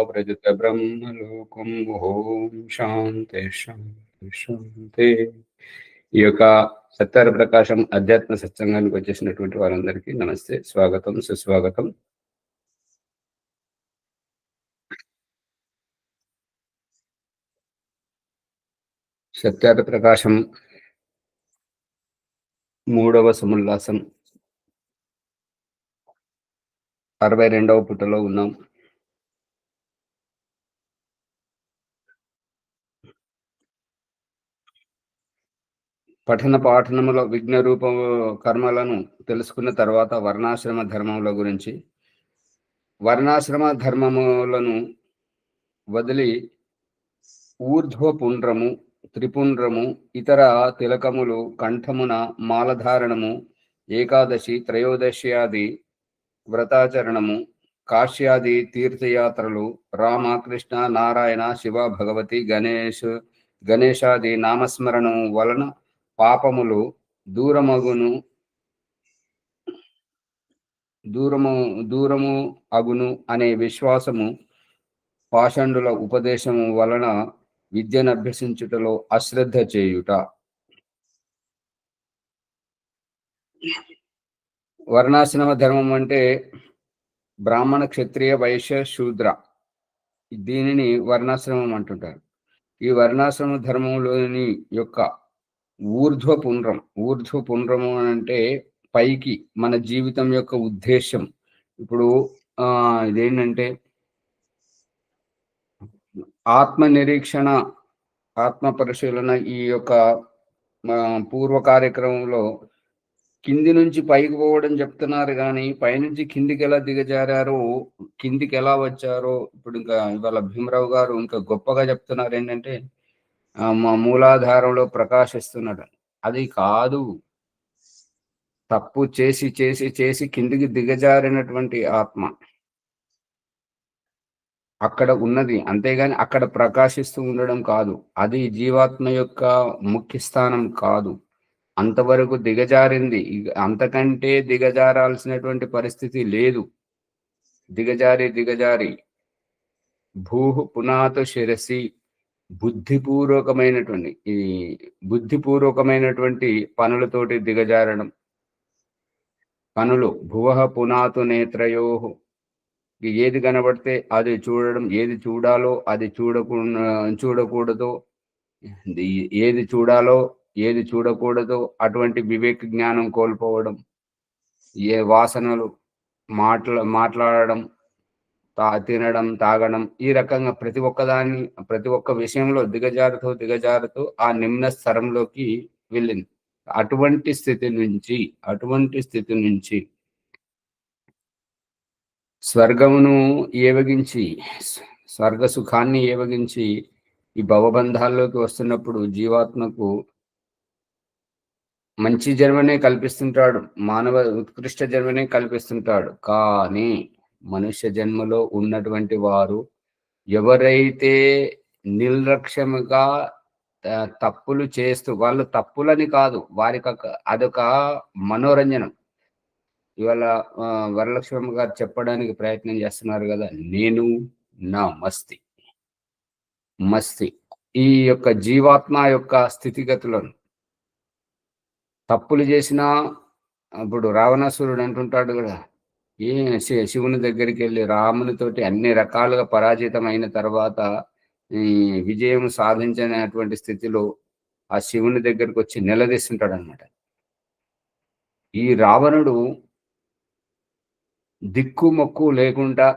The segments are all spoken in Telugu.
వ్రజత బ్రహ్మలోకం. ఓం శాంతి శాంతి శాంతి. ఈ యొక్క సత్యార ప్రకాశం అధ్యాత్మ సత్సంగానికి వచ్చేసినటువంటి వారందరికీ నమస్తే, స్వాగతం, సుస్వాగతం. సత్యార ప్రకాశం 3వ సముల్లాసం 62వ పుటలో ఉన్నాం. పఠన పాఠనముల విఘ్న రూప కర్మలను తెలుసుకున్న తర్వాత వర్ణాశ్రమ ధర్మముల గురించి, వర్ణాశ్రమ ధర్మములను వదిలి ఊర్ధ్వ పుండ్రము, త్రిపుండ్రము, ఇతర తిలకములు, కంఠమున మాలధారణము, ఏకాదశి త్రయోదశ్యాది వ్రతాచరణము, కాశ్యాది తీర్థయాత్రలు, రామ కృష్ణ నారాయణ శివ భగవతి గణేశాది నామస్మరణము వలన పాపములు దూరము అగును అనే విశ్వాసము, పాషండుల ఉపదేశము వలన విద్యను అభ్యసించుటలో అశ్రద్ధ చేయుట. వర్ణాశ్రమ ధర్మం అంటే బ్రాహ్మణ, క్షత్రియ, వైశ్య, శూద్ర, దీనిని వర్ణాశ్రమం అంటుంటారు. ఈ వర్ణాశ్రమ ధర్మంలోని యొక్క ఊర్ధ్వ పుండ్రము అంటే పైకి మన జీవితం యొక్క ఉద్దేశం. ఇప్పుడు ఇదేంటంటే ఆత్మ నిరీక్షణ, ఆత్మ పరిశీలన. ఈ యొక్క పూర్వ కార్యక్రమంలో కింది నుంచి పైకి పోవడం చెప్తున్నారు, కానీ పైనుంచి కిందికి ఎలా దిగజారో, కిందికి ఎలా వచ్చారో ఇప్పుడు ఇంకా ఇవాళ భీమరావు గారు ఇంకా గొప్పగా చెప్తున్నారు. ఏంటంటే మా మూలాధారంలో ప్రకాశిస్తున్నాడు. అది కాదు, తప్పు చేసి చేసి చేసి కిందికి దిగజారినటువంటి ఆత్మ అక్కడ ఉన్నది, అంతేగాని అక్కడ ప్రకాశిస్తూ ఉండడం కాదు. అది జీవాత్మ యొక్క ముఖ్య స్థానం కాదు. అంతవరకు దిగజారింది, అంతకంటే దిగజారాల్సినటువంటి పరిస్థితి లేదు. దిగజారి భూహు పునాతు శిరసి, బుద్ధిపూర్వకమైనటువంటి పనులతోటి దిగజారడం. పనులు భువః పునాతు నేత్రయోహు, ఏది కనబడితే అది చూడడం, ఏది చూడాలో అది చూడకూడదో, ఏది చూడాలో ఏది చూడకూడదో అటువంటి వివేక జ్ఞానం కోల్పోవడం, ఏ వాసనలు, మాట్లాడడం, తినడం, తాగడం, ఈ రకంగా ప్రతి ఒక్క విషయంలో దిగజారుతూ ఆ నిమ్న స్థరంలోకి వెళ్ళింది. అటువంటి స్థితి నుంచి స్వర్గమును ఏవగించి, స్వర్గ సుఖాన్ని ఏవగించి ఈ భవబంధాల్లోకి వస్తున్నప్పుడు జీవాత్మకు మంచి జన్మనే కల్పిస్తుంటాడు, మానవ ఉత్కృష్ట జన్మనే కల్పిస్తుంటాడు. కానీ మనుష్య జన్మలో ఉన్నటువంటి వారు ఎవరైతే నిర్లక్ష్యముగా తప్పులు చేస్తూ, వాళ్ళు తప్పులని కాదు, వారికి అదొక మనోరంజనం. ఇవాళ వరలక్ష్మమ్మ గారు చెప్పడానికి ప్రయత్నం చేస్తున్నారు కదా, నేను నా మస్తి ఈ యొక్క జీవాత్మ యొక్క స్థితిగతులను, తప్పులు చేసినా, ఇప్పుడు రావణాసురుడు అంటుంటాడు కదా, శివుని దగ్గరికి వెళ్ళి రామునితోటి అన్ని రకాలుగా పరాజితమైన తర్వాత విజయం సాధించినటువంటి స్థితిలో ఆ శివుని దగ్గరికి వచ్చి నిలదీస్తుంటాడు అనమాట. ఈ రావణుడు దిక్కుమొక్కు లేకుండా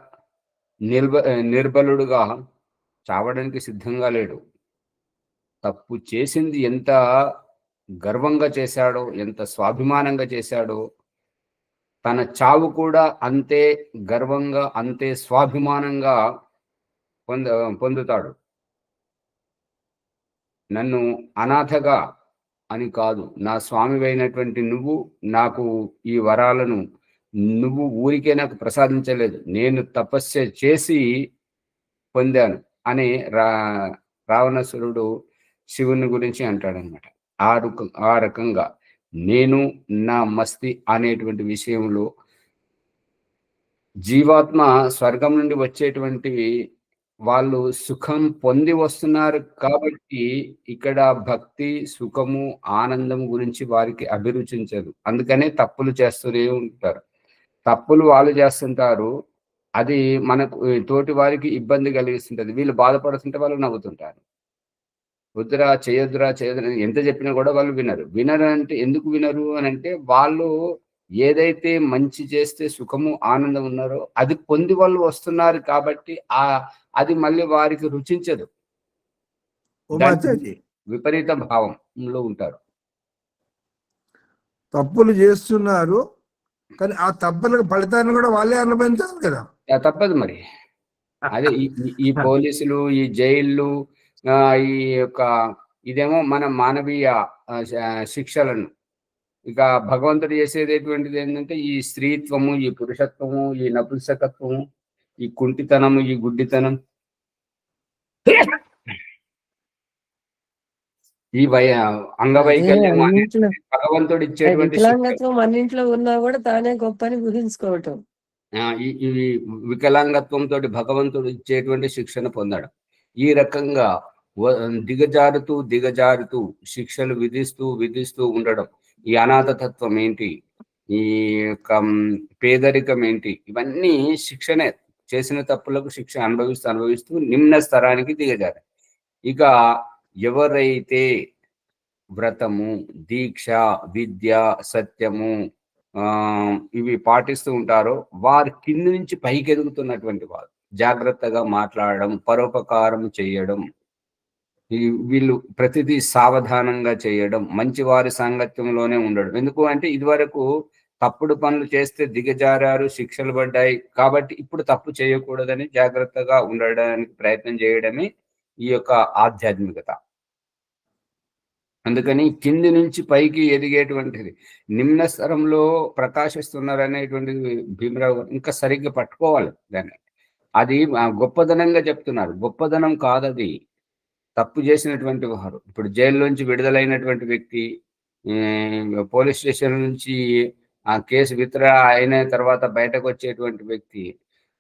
నిర్బలుడుగా చావడానికి సిద్ధంగా లేడు. తప్పు చేసింది ఎంత గర్వంగా చేశాడో, ఎంత స్వాభిమానంగా చేశాడో, తన చావు కూడా అంతే గర్వంగా, అంతే స్వాభిమానంగా పొందుతాడు. నన్ను అనాథగా అని కాదు, నా స్వామివైనటువంటి నువ్వు నాకు ఈ వరాలను నువ్వు ఊరికే నాకు ప్రసాదించలేదు, నేను తపస్య చేసి పొందాను అని రావణాసురుడు శివుని గురించి అంటాడనమాట. ఆ రకంగా నేను నా మస్తి అనేటువంటి విషయంలో జీవాత్మ స్వర్గం నుండి వచ్చేటువంటి వాళ్ళు సుఖం పొంది వస్తున్నారు కాబట్టి ఇక్కడ భక్తి, సుఖము, ఆనందం గురించి వారికి అభిరుచించదు. అందుకనే తప్పులు చేస్తూనే ఉంటారు. తప్పులు వాళ్ళు చేస్తుంటారు. అది మనకు తోటి వారికి ఇబ్బంది కలిగిస్తుంటది. వీళ్ళు బాధపడుతుంటే వాళ్ళు నవ్వుతుంటారు. వద్దురా, చేయొద్దురా, చేయొద్దురా ఎంత చెప్పినా కూడా వాళ్ళు వినరు. వినరంటే ఎందుకు వినరు అనంటే వాళ్ళు ఏదైతే మంచి చేస్తే సుఖము, ఆనందం ఉన్నారో అది పొంది వాళ్ళు వస్తున్నారు కాబట్టి అది మళ్ళీ వారికి రుచించదు. దానికి విపరీత భావంలో ఉంటారు. తప్పులు చేస్తున్నారు కానీ ఆ తప్పులకు ఫలితాన్ని కూడా వాళ్ళే అనుభవించాలి కదా. తప్పదు మరి. అదే ఈ పోలీసులు, ఈ జైళ్ళు, ఈ యొక్క ఇదేమో మన మానవీయ శిక్షలను ఇక భగవంతుడు చేసేది ఎటువంటిది ఏంటంటే ఈ స్త్రీత్వము, ఈ పురుషత్వము, ఈ నపుంసకత్వము, ఈ కుంటితనము, ఈ గుడ్డితనం, ఈ అంగవైకల్యం భగవంతుడు ఇచ్చేటువంటి అన్నింట్లో ఉన్నా కూడా తానే గొప్ప అని ఊహించుకోవటం. ఈ వికలాంగత్వంతో భగవంతుడు ఇచ్చేటువంటి శిక్షణ పొందడం, ఈ రకంగా దిగజారుతూ శిక్షలు విధిస్తూ ఉండడం, ఈ అనాథతత్వం ఏంటి, ఈ యొక్క పేదరికం ఏంటి, ఇవన్నీ శిక్షనే. చేసిన తప్పులకు శిక్ష అనుభవిస్తూ నిమ్న స్థరానికి దిగజారు. ఇక ఎవరైతే వ్రతము, దీక్ష, విద్య, సత్యము ఇవి పాటిస్తూ ఉంటారో వారి కింది నుంచి పైకి ఎదుగుతున్నటువంటి వారు జాగ్రత్తగా మాట్లాడడం, పరోపకారం చేయడం, వీళ్ళు ప్రతిదీ సావధానంగా చేయడం, మంచి వారి సాంగత్యంలోనే ఉండడం. ఎందుకు అంటే ఇదివరకు తప్పుడు పనులు చేస్తే దిగజారారు, శిక్షలు పడ్డాయి కాబట్టి ఇప్పుడు తప్పు చేయకూడదని జాగ్రత్తగా ఉండడానికి ప్రయత్నం చేయడమే ఈ యొక్క ఆధ్యాత్మికత. అందుకని కింది నుంచి పైకి ఎదిగేటువంటిది, నిమ్న స్థరంలో ప్రకాశిస్తున్నారు అనేటువంటిది భీమరావు గారు ఇంకా సరిగ్గా పట్టుకోవాలి దాన్ని. అది గొప్పదనంగా చెప్తున్నారు. గొప్పదనం కాదది. తప్పు చేసినటువంటి వారు, ఇప్పుడు జైల్లోంచి విడుదలైనటువంటి వ్యక్తి, పోలీస్ స్టేషన్ నుంచి ఆ కేసు విత్డ్రా అయిన తర్వాత బయటకు వచ్చేటువంటి వ్యక్తి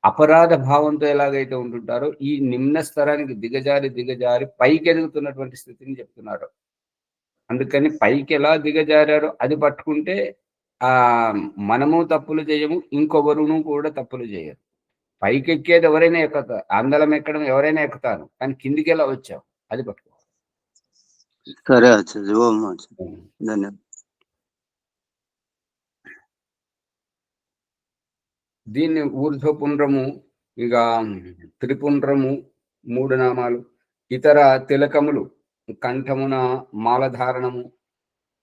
అపరాధ భావంతో ఎలాగైతే ఉంటుంటారో ఈ నిమ్న స్థరానికి దిగజారి పైకి ఎదుగుతున్నటువంటి స్థితిని చెప్తున్నారు. అందుకని పైకి ఎలా దిగజారారో అది పట్టుకుంటే మనము తప్పులు చేయము, ఇంకొకరును కూడా తప్పులు చేయరు. పైకి ఎక్కేది ఎవరైనా ఎక్కుతారు, అందలం ఎక్కడం ఎవరైనా ఎక్కుతారు, కానీ కిందికి ఎలా వచ్చావు అది పట్టుకో. సరే ధన్యవాదాలు. దీన్ని ఊర్ధ్వపుండ్రము, ఇక త్రిపుండ్రము, 3 నామాలు, ఇతర తిలకములు, కంఠమున మాలధారణము,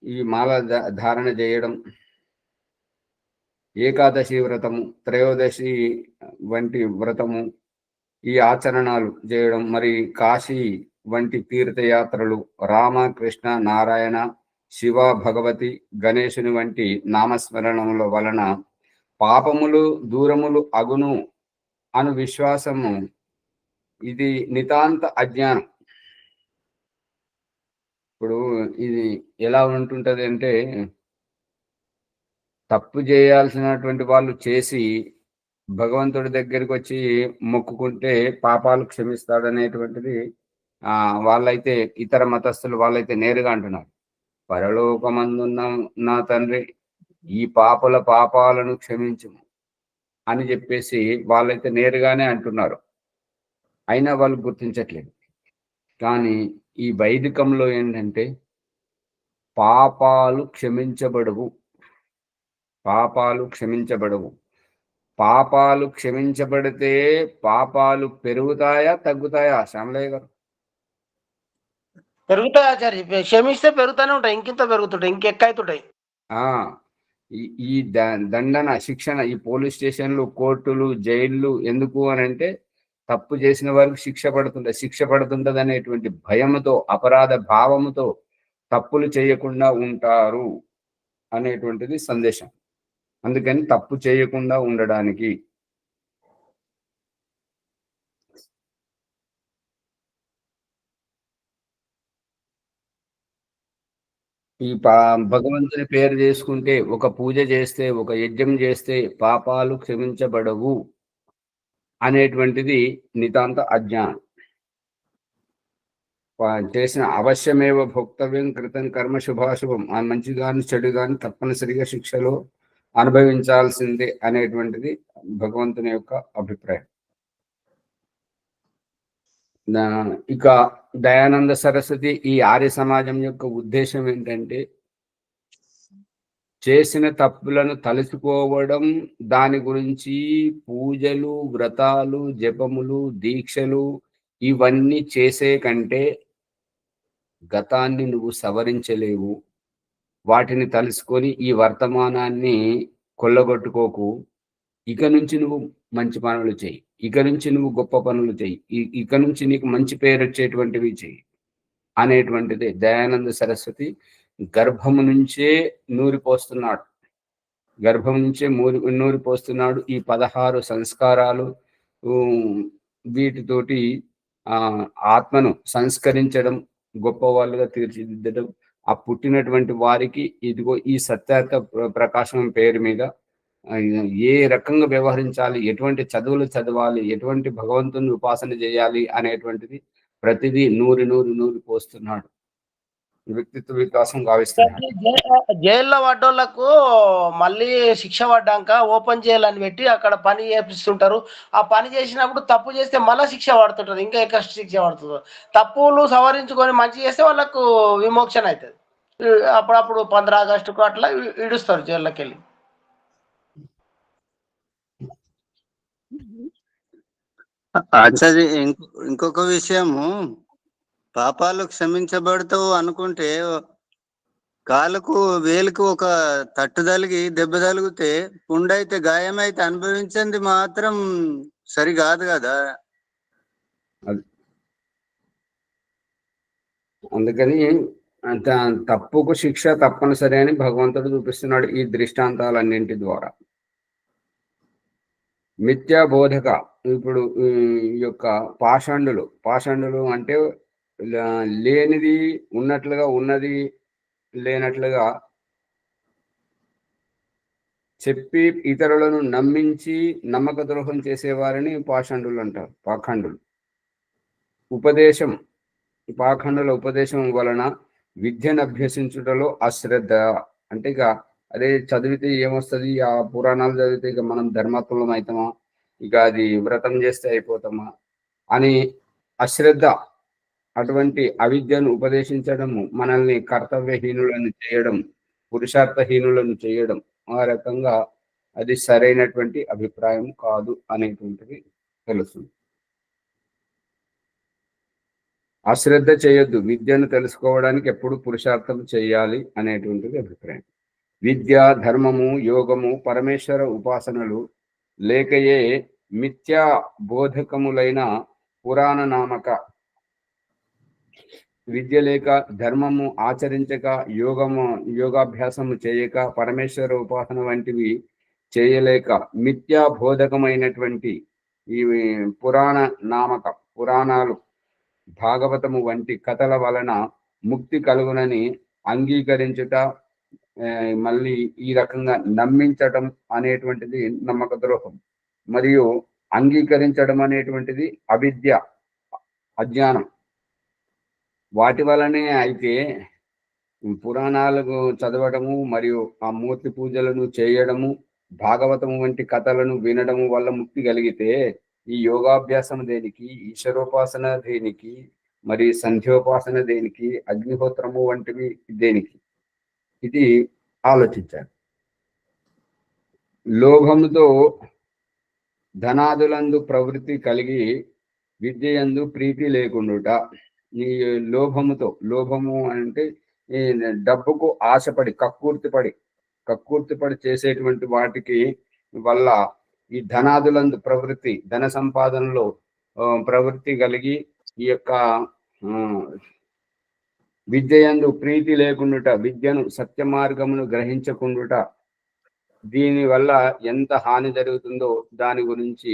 ఈ మాల ధారణ చేయడం, ఏకాదశి వ్రతము, త్రయోదశి వంటి వ్రతము, ఈ ఆచరణాలు చేయడం, మరి కాశీ వంటి తీర్థయాత్రలు, రామ, కృష్ణ, నారాయణ, శివ, భగవతి, గణేశుని వంటి నామస్మరణముల వలన పాపములు దూరములు అగును అను విశ్వాసము. ఇది నితాంత అజ్ఞానం. ఇప్పుడు ఇది ఎలా ఉంటుంటది అంటే తప్పు చేయాల్సినటువంటి వాళ్ళు చేసి భగవంతుడి దగ్గరికి వచ్చి మొక్కుకుంటే పాపాలు క్షమిస్తాడనేటువంటిది వాళ్ళైతే ఇతర మతస్థులు వాళ్ళైతే నేరుగా అంటున్నారు. పరలోకమందున్న నా తండ్రి ఈ పాపాలను క్షమించుము అని చెప్పేసి వాళ్ళైతే నేరుగానే అంటున్నారు. అయినా వాళ్ళు గుర్తించట్లేదు. కానీ ఈ వైదికంలో ఏంటంటే పాపాలు క్షమించబడవు. పాపాలు క్షమించబడితే పాపాలు పెరుగుతాయా తగ్గుతాయా శ్యామలయ్య గారు? పెరుగుతాయి ఆచార్య. క్షమిస్తే పెరుగుతూనే ఉంటాయి, ఇంకింత పెరుగుతుంటాయి, ఇంకెక్కవుతుంటాయి. ఈ దండన శిక్షణ, ఈ పోలీస్ స్టేషన్లు, కోర్టులు, జైళ్ళు ఎందుకు అని అంటే తప్పు చేసిన వారికి శిక్ష పడుతుంటది అనేటువంటి భయముతో, అపరాధ భావముతో తప్పులు చేయకుండా ఉంటారు అనేటువంటిది సందేశం. అందుకని తప్పు చేయకుండా ఉండడానికి ఈ భగవంతుని పేరు చేసుకుంటే, ఒక పూజ చేస్తే, ఒక యజ్ఞం చేస్తే పాపాలు క్షమించబడవు. అనేటువంటిది నితాంత అజ్ఞానం. చేసిన అవశ్యమేవ భోక్తవ్యం కృతం కర్మ శుభాశుభం, ఆ మంచి కానీ చెడు కానీ తప్పనిసరిగా శిక్షలో అనుభవించాల్సిందే అనేటువంటిది భగవంతుని యొక్క అభిప్రాయం. ఇక దయానంద సరస్వతి ఈ ఆర్య సమాజం యొక్క ఉద్దేశం ఏంటంటే, చేసిన తప్పులను తలుచుకోవడం, దాని గురించి పూజలు, వ్రతాలు, జపములు, దీక్షలు ఇవన్నీ చేసే కంటే గతాన్ని నువ్వు సవరించలేవు. వాటిని తలుసుకొని ఈ వర్తమానాన్ని కొల్లగొట్టుకోకు. ఇక నుంచి నువ్వు మంచి పనులు చెయ్యి, ఇక నుంచి నువ్వు గొప్ప పనులు చెయ్యి, ఇక నుంచి నీకు మంచి పేరు వచ్చేటువంటివి చెయ్యి అనేటువంటిది దయానంద సరస్వతి గర్భము నుంచే నూరిపోస్తున్నాడు. గర్భం నుంచే నూరిపోస్తున్నాడు. ఈ 16 సంస్కారాలు వీటితోటి ఆత్మను సంస్కరించడం, గొప్పవాళ్ళుగా తీర్చిదిద్దడం, ఆ పుట్టినటువంటి వారికి ఇదిగో ఈ సత్యార్థ ప్రకాశం పేరు మీద ఏ రకంగా వ్యవహరించాలి, ఎటువంటి చదువులు చదవాలి, ఎటువంటి భగవంతుని ఉపాసన చేయాలి అనేటువంటిది ప్రతిదీ నూరి పోస్తున్నాడు. వ్యక్తిత్వ వికాసం గావిస్తున్నాడు. జైల్లో పడ్డోళ్లకు మళ్ళీ శిక్ష పడ్డాక ఓపెన్ చేయాలని పెట్టి అక్కడ పని చేపిస్తుంటారు. ఆ పని చేసినప్పుడు తప్పు చేస్తే మళ్ళీ శిక్ష పడుతుంటది, ఇంకా ఎక్కువ శిక్ష పడుతుంది. తప్పులు సవరించుకొని మంచి చేస్తే వాళ్ళకు విమోచన అవుతుంది. అప్పుడప్పుడు 15 ఆగస్టుకు అట్లా ఇడుస్తారు జైల్లోకి వెళ్ళి. ఆచార్య, ఇంకొక విషయము, పాపాలు క్షమించబడతావు అనుకుంటే కాలుకు వేలుకు ఒక తట్టు తలిగి దెబ్బ తలిగితే పుండైతే గాయమైతే అనుభవించింది మాత్రం సరికాదు కదా. అందుకని తప్పుకు శిక్ష తప్పనిసరి అని భగవంతుడు చూపిస్తున్నాడు ఈ దృష్టాంతాలన్నింటి ద్వారా. మిథ్యా బోధక, ఇప్పుడు ఈ యొక్క పాషండులు అంటే లేనిది ఉన్నట్లుగా, ఉన్నది లేనట్లుగా చెప్పి ఇతరులను నమ్మించి నమ్మక ద్రోహం చేసేవారిని పాషండులు అంటారు, పాఖండులు. పాఖండుల ఉపదేశం వలన విద్యను అభ్యసించుటలో అశ్రద్ధ. అంటే ఇక అదే చదివితే ఏమొస్తుంది, ఆ పురాణాలు చదివితే ఇక మనం ధర్మాత్మలం అవుతామా, ఇక అది వ్రతం చేస్తే అయిపోతామా అని అశ్రద్ధ, అటువంటి అవిద్యను ఉపదేశించడము మనల్ని కర్తవ్యహీనులను చేయడం, పురుషార్థహీనులను చేయడం, ఆ రకంగా అది సరైనటువంటి అభిప్రాయం కాదు అనేటువంటిది తెలుస్తుంది. అశ్రద్ధ చేయొద్దు, విద్యను తెలుసుకోవడానికి ఎప్పుడు పురుషార్థం చేయాలి అనేటువంటిది అభిప్రాయం. విద్య, ధర్మము, యోగము, పరమేశ్వర ఉపాసనలు లేకయే మిథ్యా బోధకములైన పురాణ నామక విద్య లేక, ధర్మము ఆచరించక, యోగాభ్యాసము చేయక, పరమేశ్వర ఉపాసన వంటివి చేయలేక, మిథ్యా బోధకమైనటువంటి ఈ పురాణాలు, భాగవతము వంటి కథల వలన ముక్తి కలుగునని అంగీకరించుట, మళ్ళీ ఈ రకంగా నమ్మించటం అనేటువంటిది నమ్మక ద్రోహం. మరియు అంగీకరించడం అనేటువంటిది అవిద్య, అజ్ఞానం. వాటి వలనే అయితే పురాణాలకు చదవడము మరియు ఆ మూర్తి పూజలను చేయడము, భాగవతము వంటి కథలను వినడము వల్ల ముక్తి కలిగితే ఈ యోగాభ్యాసం దేనికి, ఈశ్వరోపాసన దేనికి, మరి సంధ్యోపాసన దేనికి, అగ్నిహోత్రము వంటివి దేనికి? ఇది ఆలోచించాలి. లోభముతో ధనాదులందు ప్రవృత్తి కలిగి విద్యయందు ప్రీతి లేకుండుట. ఈ లోభము అంటే ఈ డబ్బుకు ఆశపడి కక్కుర్తిపడి చేసేటువంటి వాటికి వల్ల ఈ ధనాదులందు ప్రవృత్తి, ధన సంపాదనలో ప్రవృత్తి కలిగి ఈ యొక్క విద్యయందు ప్రీతి లేకుండుట, విద్యను సత్య మార్గమును గ్రహించకుండుట, దీని వల్ల ఎంత హాని జరుగుతుందో దాని గురించి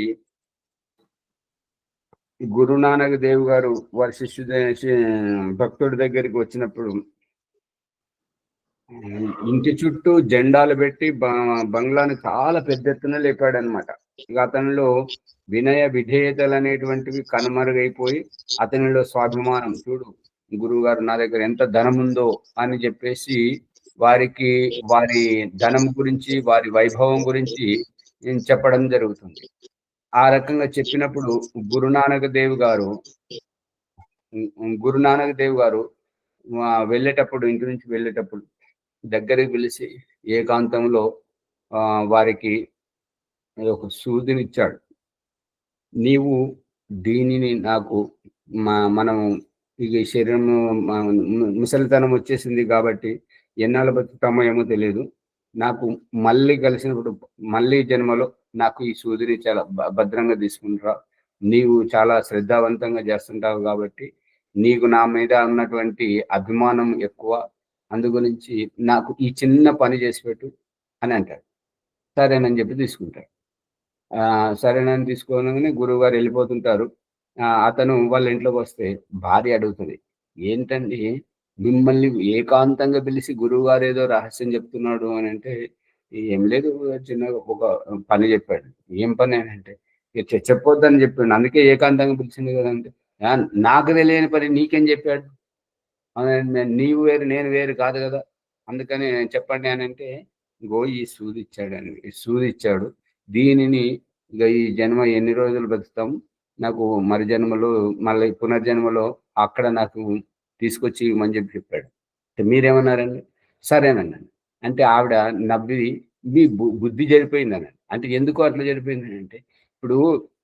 గురునానక్ దేవ్ గారు వారి భక్తుడి దగ్గరికి వచ్చినప్పుడు ఇంటి చుట్టూ జెండాలు పెట్టి బంగ్లాని చాలా పెద్ద ఎత్తున లేపాడనమాట. ఇక అతనిలో వినయ విధేయతలు అనేటువంటివి కనుమరుగైపోయి అతనిలో స్వాభిమానం, చూడు గురువు గారు నా దగ్గర ఎంత ధనం ఉందో అని చెప్పేసి వారికి వారి ధనం గురించి వారి వైభవం గురించి చెప్పడం జరుగుతుంది. ఆ రకంగా చెప్పినప్పుడు గురునానక్ దేవ్ గారు వెళ్ళేటప్పుడు, ఇంటి నుంచి వెళ్ళేటప్పుడు దగ్గరికి పిలిచి ఏకాంతంలో వారికి ఒక సూదినిచ్చాడు. నీవు దీనిని నాకు మనం ఇక ఈ శరీరం ముసలితనం వచ్చేసింది కాబట్టి ఎన్నాళ్ళు బతుకుతామో ఏమో తెలియదు. నాకు మళ్ళీ కలిసినప్పుడు మళ్ళీ జన్మలో నాకు ఈ సూదిని చాలా భద్రంగా తీసుకుంటారా. నీవు చాలా శ్రద్ధావంతంగా చేస్తుంటావు కాబట్టి నీకు నా మీద ఉన్నటువంటి అభిమానం ఎక్కువ, అందు గురించి నాకు ఈ చిన్న పని చేసి పెట్టు అని అంటాడు. సరేనని చెప్పి తీసుకుంటాడు. సరేనని తీసుకోగానే గురువు గారు వెళ్ళిపోతుంటారు. అతను వాళ్ళ ఇంట్లోకి వస్తే భార్య అడుగుతుంది, ఏంటండి మిమ్మల్ని ఏకాంతంగా పిలిచి గురువు గారు ఏదో రహస్యం చెప్తున్నాడు అని అంటే, ఏం లేదు చిన్నగా ఒక పని చెప్పాడు. ఏం పని అని అంటే, చెప్పొద్దని చెప్పాడు, అందుకే ఏకాంతంగా పిలిచింది కదంటే, నాకు తెలియని పని నీకేం చెప్పాడు, నీవు వేరు నేను వేరు కాదు కదా, అందుకని చెప్పండి అని అంటే, గో ఈ సూది ఇచ్చాడు అని. ఈ సూది ఇచ్చాడు, దీనిని ఇక ఈ జన్మ ఎన్ని రోజులు బతుకుతాం, నాకు మరి జన్మలో మళ్ళీ పునర్జన్మలో అక్కడ నాకు తీసుకొచ్చి ఇవ్వమని చెప్పాడు. మీరేమన్నారండి? సరేనన్నాను. అంటే ఆవిడ నవ్వి మీ బుద్ధి జరిపోయిందని. అంటే ఎందుకు అట్లా జరిపోయిందని అంటే, ఇప్పుడు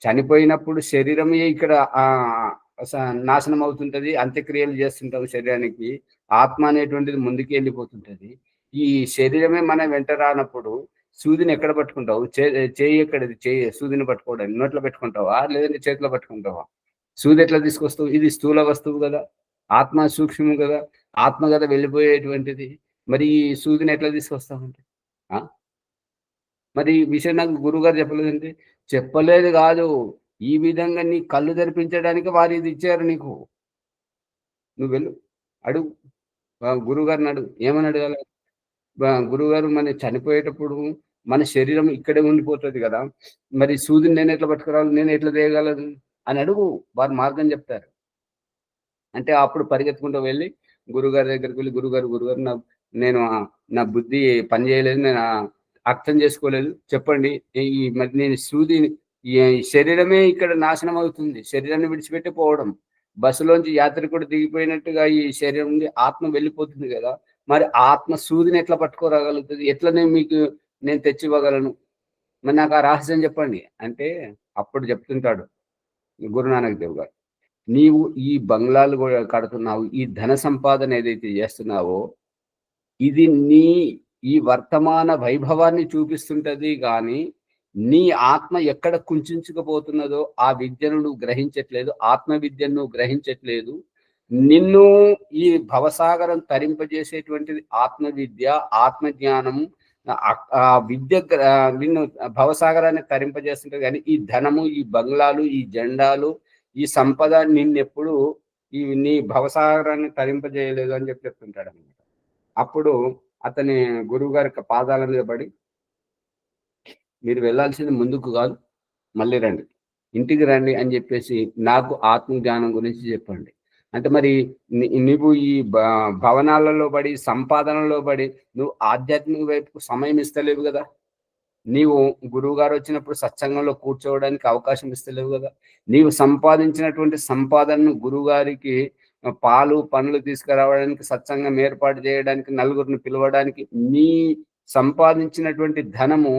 చనిపోయినప్పుడు శరీరమే ఇక్కడ నాశనం అవుతుంటది, అంత్యక్రియలు చేస్తుంటాం శరీరానికి, ఆత్మ అనేటువంటిది ముందుకు వెళ్ళిపోతుంటది. ఈ శరీరమే మన వెంట రానప్పుడు సూదిని ఎక్కడ పట్టుకుంటావు? చేయి ఎక్కడది? చేయి సూదిని పట్టుకోవడానికి నోట్లో పెట్టుకుంటావా లేదంటే చేతిలో పట్టుకుంటావా? సూది ఎట్లా తీసుకొస్తావు? ఇది స్థూల వస్తువు కదా, ఆత్మ సూక్ష్మం కదా, ఆత్మ కదా వెళ్ళిపోయేటువంటిది. మరి ఈ సూదిని ఎట్లా తీసుకొస్తామంటే మరి ఈ విషయం నాకు గురువుగారు చెప్పలేదంటే, చెప్పలేదు కాదు, ఈ విధంగా నీ కళ్ళు తెరిపించడానికి వారు ఇది ఇచ్చారు నీకు. నువ్వు వెళ్ళు అడుగు, గురువుగారిని అడుగు. ఏమని అడగాలి? గురువుగారు మన చనిపోయేటప్పుడు మన శరీరం ఇక్కడే ఉండిపోతుంది కదా, మరి సూదిని నేను ఎట్లా పట్టుకురావాలి, నేను ఎట్లా చేయగలను అని అడుగు, వారు మార్గం చెప్తారు. అంటే అప్పుడు పరిగెత్తుకుంటూ వెళ్ళి గురుగారి దగ్గరికి వెళ్ళి, గురుగారు నేను నా బుద్ధి పని చేయలేదు, నేను అర్థం చేసుకోలేదు, చెప్పండి. మరి నేను సూదిని, ఈ శరీరమే ఇక్కడ నాశనం అవుతుంది, శరీరాన్ని విడిచిపెట్టి పోవడం, బస్సులోంచి యాత్రికుడు దిగిపోయినట్టుగా ఈ శరీరం నుండి ఆత్మ వెళ్ళిపోతుంది కదా, మరి ఆత్మ సూదిని ఎట్లా పట్టుకోరాగలుగుతుంది, ఎట్లా నేను తెచ్చివ్వగలను, మరి నాకు ఆ రహస్యం చెప్పండి అంటే అప్పుడు చెప్తుంటాడు గురునానక్ దేవ్ గారు, నీవు ఈ బంగ్లాలు కూడా కడుతున్నావు, ఈ ధన సంపాదన ఏదైతే చేస్తున్నావో ఇది ఈ వర్తమాన వైభవాన్ని చూపిస్తుంటది, కానీ నీ ఆత్మ ఎక్కడ కుంచుకుపోతున్నదో ఆ విద్యను నువ్వు గ్రహించట్లేదు, ఆత్మ విద్యను నువ్వు గ్రహించట్లేదు. నిన్ను ఈ భవసాగరం తరింపజేసేటువంటిది ఆత్మ విద్య, ఆత్మ జ్ఞానము. ఆ విద్య నిన్ను భవసాగరాన్ని తరింపజేస్తుంటది, కానీ ఈ ధనము, ఈ బంగ్లాలు, ఈ జెండాలు, ఈ సంపద నిన్నెప్పుడు నీ భవసాగరాన్ని తరింపజేయలేదు అని చెప్తుంటాడు అనమాట. అప్పుడు అతని గురువు గారి పాదాల మీద పడి, మీరు వెళ్ళాల్సింది ముందుకు కాదు, మళ్ళీ రండి, ఇంటికి రండి అని చెప్పేసి నాకు ఆత్మజ్ఞానం గురించి చెప్పండి. అంటే మరి నువ్వు ఈ భవనాలలో పడి, సంపాదనలో పడి నువ్వు ఆధ్యాత్మిక వైపుకు సమయం ఇస్తలేవు కదా, నీవు గురువు గారు వచ్చినప్పుడు సత్సంగంలో కూర్చోవడానికి అవకాశం ఇస్తలేవు కదా, నీవు సంపాదించినటువంటి సంపాదనను గురువు గారికి పాలు పండ్లు తీసుకురావడానికి, సత్సంగం ఏర్పాటు చేయడానికి, నలుగురిని పిలవడానికి, నీ సంపాదించినటువంటి ధనము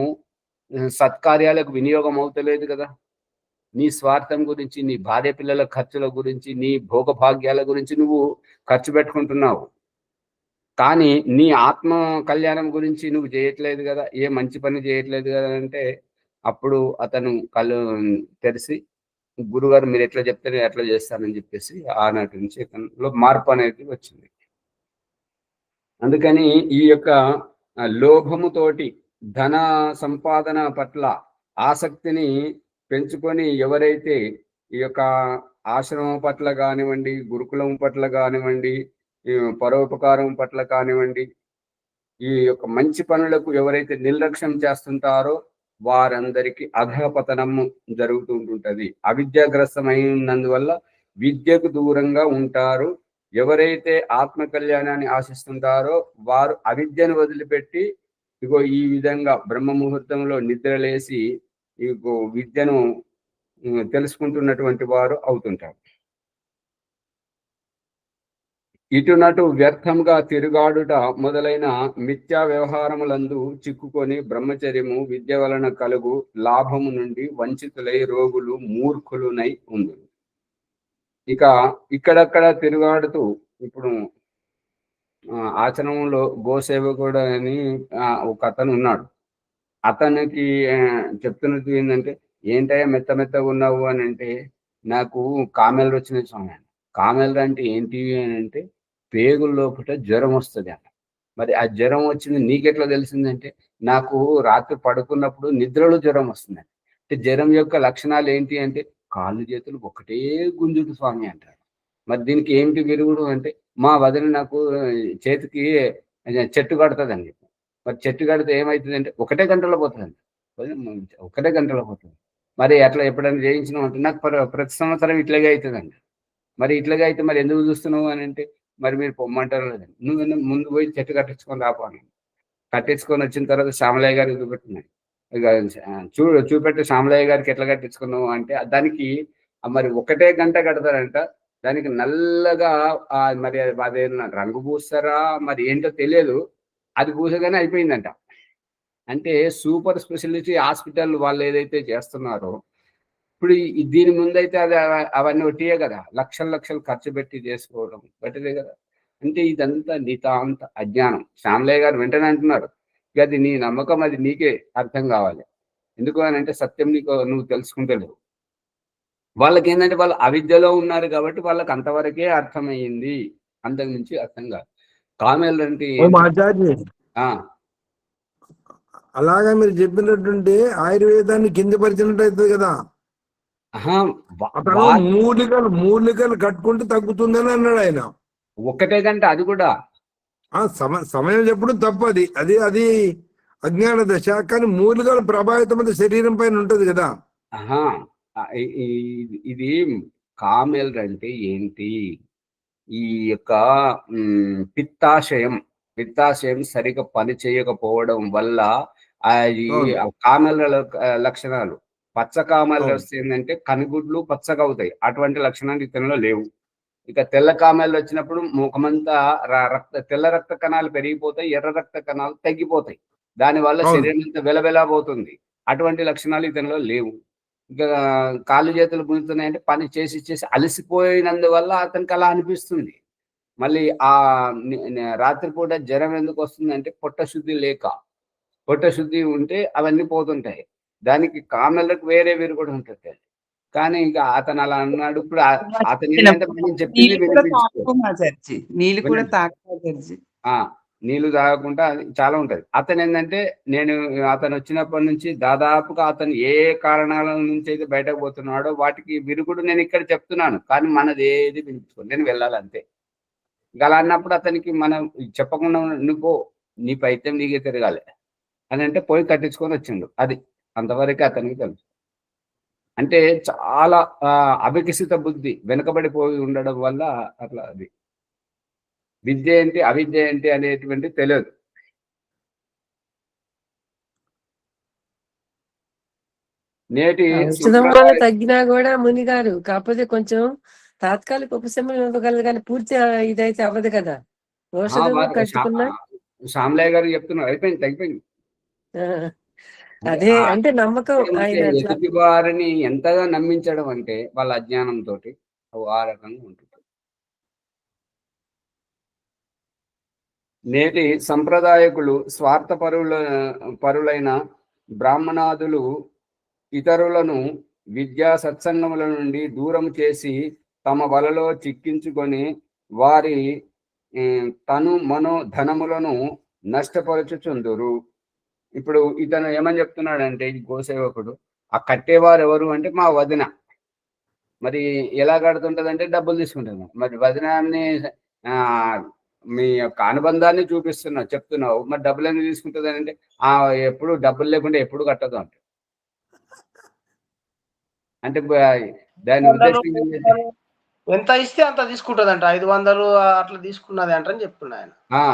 సత్కార్యాలకు వినియోగం అవుతలేదు కదా, నీ స్వార్థం గురించి, నీ భార్య పిల్లల ఖర్చుల గురించి, నీ భోగభాగ్యాల గురించి నువ్వు ఖర్చు పెట్టుకుంటున్నావు, కానీ నీ ఆత్మ కళ్యాణం గురించి నువ్వు చేయట్లేదు కదా, ఏ మంచి పని చేయట్లేదు కదా అంటే అప్పుడు అతను కళ్ళు తెరిచి, గురుగారు మీరు ఎట్లా చెప్తే నేను ఎట్లా చేస్తానని చెప్పేసి ఆనాటి నుంచి అతనిలో మార్పు అనేది వచ్చింది. అందుకని ఈ యొక్క లోభముతోటి ధన సంపాదన పట్ల ఆసక్తిని పెంచుకొని ఎవరైతే ఈ యొక్క ఆశ్రమం పట్ల కానివ్వండి, గురుకులం పట్ల కానివ్వండి, పరోపకారం పట్ల కానివ్వండి, ఈ యొక్క మంచి పనులకు ఎవరైతే నిర్లక్ష్యం చేస్తుంటారో వారందరికీ అధపతనము జరుగుతూ ఉంటుంటది. అవిద్యాగ్రస్తమైనందువల్ల విద్యకు దూరంగా ఉంటారు. ఎవరైతే ఆత్మ కళ్యాణాన్ని ఆశిస్తుంటారో వారు అవిద్యను వదిలిపెట్టి ఇగో ఈ విధంగా బ్రహ్మ ముహూర్తంలో నిద్రలేసి ఇగో విద్యను తెలుసుకుంటున్నటువంటి వారు అవుతుంటారు. ఇటునటు వ్యర్థంగా తిరుగాడుట మొదలైన మిథ్యా వ్యవహారములందు చిక్కుకొని బ్రహ్మచర్యము విద్య వలన కలుగు లాభము నుండి వంచితులై రోగులు మూర్ఖులునై ఉంది. ఇక ఇక్కడక్కడ తిరుగాడుతూ ఇప్పుడు ఆచరణలో గోసేవకుడు అని ఒక అతను ఉన్నాడు. అతనికి చెప్తున్నది ఏంటంటే, ఏంటయ్యా మెత్తగా ఉన్నావు అని అంటే, నాకు కామెలు వచ్చినాయి స్వామి. కామెలు అంటే ఏంటి అని అంటే, పేగుల లోపల జ్వరం వస్తుంది అంట. మరి ఆ జ్వరం వచ్చింది నీకెట్లా తెలిసిందంటే, నాకు రాత్రి పడుకున్నప్పుడు నిద్రలో జ్వరం వస్తుందండి. అంటే జ్వరం యొక్క లక్షణాలు ఏంటి అంటే, కాళ్ళు చేతులు ఒకటే గుంజుడు స్వామి అంటారు. మరి దీనికి ఏమిటి విరుగుడు అంటే, మా వదిన నాకు చేతికి చెట్టు కడుతుందండి. మరి చెట్టు కడితే ఏమవుతుంది అంటే ఒకటే గంటలో పోతుందండి. ఒకటే గంటలో పోతుంది. మరి అట్లా ఎప్పుడైనా చేయించినావు అంటే, నాకు ప్రతి సంవత్సరం ఇట్లాగే అవుతుందండి. మరి ఇట్లాగే అయితే మరి ఎందుకు చూస్తున్నావు అని అంటే, మరి మీరు పొమ్మంటారు లేదండి. నువ్వు ముందు పోయి చెట్టు కట్టించుకొని రాపోను. కట్టించుకొని వచ్చిన తర్వాత శ్యామలయ్య గారికి చూపెట్టినాయి. ఇక చూపెట్టి శ్యామలయ్య గారికి ఎట్లా కట్టించుకున్నావు అంటే, దానికి మరి ఒకటే గంట కడతారంట. దానికి నల్లగా మరి అదే రంగు పూస్తారా మరి ఏంటో తెలియదు. అది పూసగానే అయిపోయిందంట. అంటే సూపర్ స్పెషాలిటీ హాస్పిటల్ వాళ్ళు ఏదైతే చేస్తున్నారో ఇప్పుడు దీని ముందైతే అది అవన్నీ ఒట్టియే కదా, లక్షలు ఖర్చు పెట్టి చేసుకోవడం బట్టిదే కదా. అంటే ఇదంతా నితాంత అజ్ఞానం. శ్యామలయ్య గారు వెంటనే అంటున్నారు, ఇక అది నీ నమ్మకం, అది నీకే అర్థం కావాలి. ఎందుకు అని అంటే సత్యం నువ్వు తెలుసుకుంటలేవు. వాళ్ళకి ఏంటంటే వాళ్ళు అవిద్యలో ఉన్నారు కాబట్టి వాళ్ళకి అంతవరకే అర్థమయ్యింది, అంతకు మించి అర్థం కాదు. కామెలు అంటే అలాగా మీరు చెప్పినటువంటి ఆయుర్వేదాన్ని కింద పరిచినట్టు అవుతుంది కదా. అతను మూలికలు కట్టుకుంటే తగ్గుతుందని అన్నాడు ఆయన. ఒక్కటే గంట, అది కూడా సమయం చెప్పడం తప్పు. అది అజ్ఞాన దశ. కానీ మూలికల ప్రభావితం శరీరం పైన ఉంటది కదా. ఇది కామెల్ అంటే ఏంటి? ఈ యొక్క పిత్తాశయం సరిగా పని చేయకపోవడం వల్ల అది కామెల లక్షణాలు. పచ్చ కామెలు వస్తే ఏంటంటే కనుగుడ్లు పచ్చగా అవుతాయి. అటువంటి లక్షణాలు ఇతనిలో లేవు. ఇక తెల్ల కామెలు వచ్చినప్పుడు ముఖమంతా తెల్ల రక్త కణాలు పెరిగిపోతాయి, ఎర్ర రక్త కణాలు తగ్గిపోతాయి. దానివల్ల శరీరం అంతా వెలవెలబోతుంది. అటువంటి లక్షణాలు ఇతనిలో లేవు. ఇక కాళ్ళు చేతులు గుంజుతున్నాయంటే పని చేసి అలసిపోయినందువల్ల అతనికి అలా అనిపిస్తుంది. మళ్ళీ రాత్రిపూట జ్వరం ఎందుకు వస్తుందంటే పొట్ట శుద్ధి ఉంటే అవన్నీ పోతుంటాయి. దానికి కామెలకు వేరే విరుగుడు ఉంటుంది. కానీ ఇక అతను అలా అన్నాడు. ఇప్పుడు అతను ఏంటంటే మనం చెప్పింది నీళ్లు తాగకుండా చాలా ఉంటది. అతను ఏంటంటే అతను వచ్చినప్పటి నుంచి దాదాపుగా అతను ఏ కారణాల నుంచి అయితే బయటకు పోతున్నాడో వాటికి విరుగుడు నేను ఇక్కడ చెప్తున్నాను. కానీ మనది ఏది వినిపించుకో, నేను వెళ్ళాలంతే. అలా అన్నప్పుడు అతనికి మనం చెప్పకుండా నువ్వు నీ పైత్యం నీకే తిరగాలి అని అంటే పోయి కట్టించుకొని వచ్చిండు. అది అంతవరకే అతనికి తెలుసు. అంటే చాలా అవికసిత బుద్ధి, వెనుకబడిపోయి ఉండడం వల్ల అట్లా అది విద్య ఏంటి అవిద్య ఏంటి అనేటువంటి తెలియదు. నేటి తగ్గినా కూడా మునిగారు, కాకపోతే కొంచెం తాత్కాలిక ఉపశమనం ఇవ్వగలదు కానీ పూర్తి ఇదైతే అవ్వదు కదా. శ్యామలయ్య గారు చెప్తున్నారు తగ్గిపోయింది. అదే అంటే నమ్మకం. ఎదుటి వారిని ఎంతగా నమ్మించడం అంటే వాళ్ళ అజ్ఞానంతో ఆ రకంగా ఉంటుంది. నేటి సంప్రదాయకులు స్వార్థ పరులైన బ్రాహ్మణాదులు ఇతరులను విద్యా సత్సంగముల నుండి దూరం చేసి తమ వలలో చిక్కించుకొని వారి తను మనోధనములను నష్టపరచుచుందురు. ఇప్పుడు ఇతను ఏమని చెప్తున్నాడంటే, ఈ గోసేవకుడు, ఆ కట్టేవారు ఎవరు అంటే మా వదిన. మరి ఎలా కడుతుంటదంటే డబ్బులు తీసుకుంటాను. మరి వదినాన్ని మీ యొక్క అనుబంధాన్ని చెప్తున్నావు, మరి డబ్బులు ఎందుకు తీసుకుంటుంది అంటే ఎప్పుడు డబ్బులు లేకుండా ఎప్పుడు కట్టదు అంటే అంటే దాని ఉద్దేశం ఏంటంటే ఎంత ఇస్తే అంత తీసుకుంటదంట. 500 అట్లా తీసుకున్నది అంటని చెప్తున్నా ఆయన. ఆ!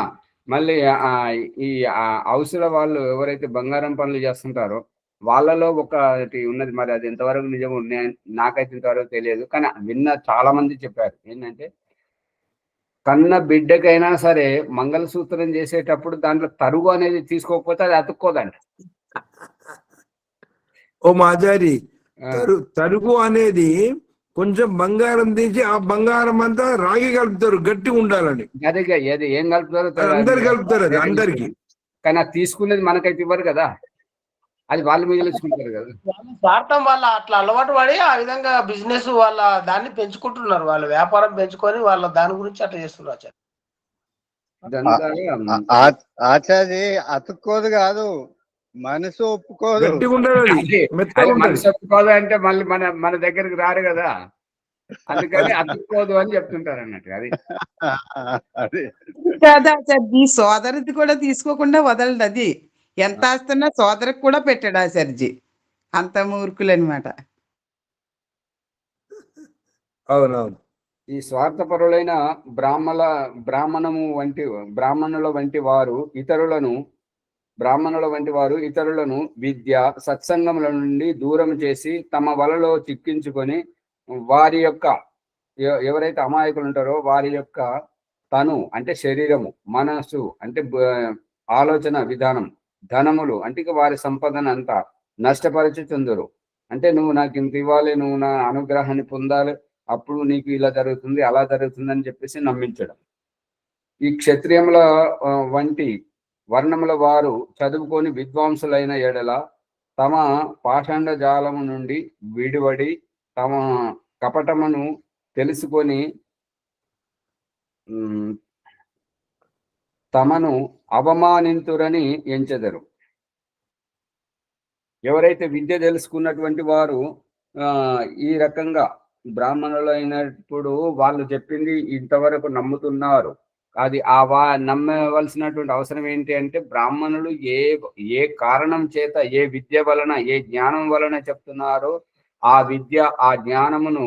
మళ్ళీ ఈ హౌస్‌ల వాళ్ళు ఎవరైతే బంగారం పనులు చేస్తుంటారో, వాళ్ళలో ఒకటి ఉన్నది. మరి అది ఎంతవరకు నిజమో నాకైతే ఇంతవరకు తెలియదు. కానీ విన్న చాలా మంది చెప్పారు. ఏంటంటే, కన్న బిడ్డకైనా సరే మంగళసూత్రం చేసేటప్పుడు దాంట్లో తరుగు అనేది తీసుకోకపోతే అది అతుక్కోదంట. ఓ మాజారి, ఆ! తరుగు అనేది కొంచెం బంగారం తీసి ఆ బంగారం అంతా రాగి కలుపుతారు గట్టిగా ఉండాలని. అదేగా ఏది ఏం కలుపుతారో అది అందరు కలుపుతారు, అది అందరికి. కానీ అది తీసుకునేది మనకైతే ఇవ్వరు కదా! అది వాళ్ళు మిగిలించుకుంటారు కదా! వాళ్ళ స్వార్థం వల్ల అట్లా అలవాటు పడి ఆ విధంగా బిజినెస్ వాళ్ళ దాన్ని పెంచుకుంటున్నారు. వాళ్ళ వ్యాపారం పెంచుకొని వాళ్ళ దాని గురించి అట్లా చేస్తున్నారు ఆచార్య. ఇదంతా ఆచార్య అతుక్కోదు కాదు, మనసు ఒప్పుకోదు. గట్టిగా ఉండదు, అది అది మెత్తగా అది ఉంటది. మనసు ఒప్పుకోదు అంటే మళ్ళీ మన దగ్గరికి రారు కదా! అందుకని అతుక్కోదు అని చెప్తుంటారు అన్నట్టు. అది. అదే కాదా ఆచార్జీ, సోదరిది కూడా తీసుకోకుండా వదలడు అది. ఎంత ఆస్తున్నా సోదరికి కూడా పెట్టాడు ఆచార్జీ. అంత మూర్ఖులనమాట. అవునవును. ఈ స్వార్థపరులైన బ్రాహ్మణుల వంటి వారు ఇతరులను విద్య సత్సంగముల నుండి దూరం చేసి తమ వలలో చిక్కించుకొని వారి యొక్క ఎవరైతే అమాయకులు ఉంటారో వారి యొక్క తను అంటే శరీరము, మనస్సు అంటే ఆలోచన విధానం, ధనములు అంటే ఇక వారి సంపదన అంతా నష్టపరచుచుందురు. అంటే నువ్వు నాకు ఇంత ఇవ్వాలి, నువ్వు నా అనుగ్రహాన్ని పొందాలి, అప్పుడు నీకు ఇలా జరుగుతుంది అలా జరుగుతుంది అని చెప్పేసి నమ్మించడం. ఈ క్షత్రియముల వంటి వర్ణముల వారు చదువుకొని విద్వాంసులైన ఎడల తమ పాషండ జాలము నుండి విడివడి తమ కపటమును తెలుసుకొని తమను అవమానింతురని ఎంచెదరు. ఎవరైతే విద్య తెలుసుకున్నటువంటి వారు ఈ రకంగా బ్రాహ్మణులైనప్పుడు వాళ్ళు చెప్పింది ఇంతవరకు నమ్ముతున్నారు. అది నమ్మవలసినటువంటి అవసరం ఏంటి అంటే, బ్రాహ్మణులు ఏ కారణం చేత, ఏ విద్య వలన, ఏ జ్ఞానం వలన చెప్తున్నారో ఆ విద్య ఆ జ్ఞానమును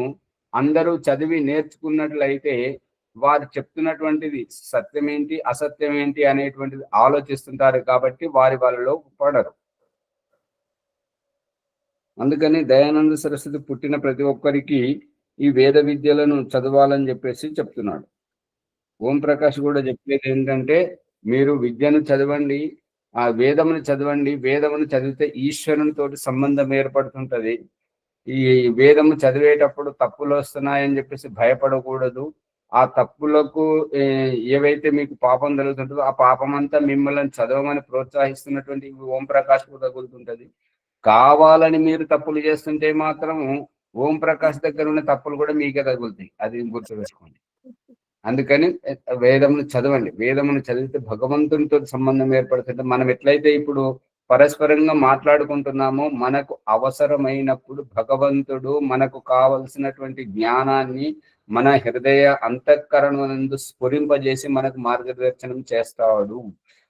అందరూ చదివి నేర్చుకున్నట్లయితే వారు చెప్తున్నటువంటిది సత్యమేంటి అసత్యం ఏంటి అనేటువంటిది ఆలోచిస్తుంటారు కాబట్టి వారి వాళ్ళలో పడరు. అందుకని దయానంద సరస్వతి పుట్టిన ప్రతి ఒక్కరికి ఈ వేద విద్యలను చదవాలని చెప్పేసి చెప్తున్నాడు. ఓం ప్రకాష్ కూడా చెప్పేది ఏంటంటే, మీరు విద్యను చదవండి, ఆ వేదమును చదవండి. వేదమును చదివితే ఈశ్వరునితోటి సంబంధం ఏర్పడుతుంటది. ఈ వేదము చదివేటప్పుడు తప్పులు వస్తున్నాయని చెప్పేసి భయపడకూడదు. ఆ తప్పులకు ఏవైతే మీకు పాపం జరుగుతుంటుందో ఆ పాపం అంతా మిమ్మల్ని చదవమని ప్రోత్సహిస్తున్నటువంటి ఓం ప్రకాష్ కూడా తగులుతుంటది. కావాలని మీరు తప్పులు చేస్తుంటే మాత్రం ఓం ప్రకాష్ దగ్గర ఉన్న తప్పులు కూడా మీకే తగులుతాయి. అది గుర్తుపెట్టుకోండి. అందుకని వేదమును చదవండి. వేదమును చదివితే భగవంతునితో సంబంధం ఏర్పడుతుంది. మనం ఎట్లయితే ఇప్పుడు పరస్పరంగా మాట్లాడుకుంటున్నామో, మనకు అవసరమైనప్పుడు భగవంతుడు మనకు కావలసినటువంటి జ్ఞానాన్ని మన హృదయ అంతఃకరణనందు స్ఫురింపజేసి మనకు మార్గదర్శనం చేస్తాడు.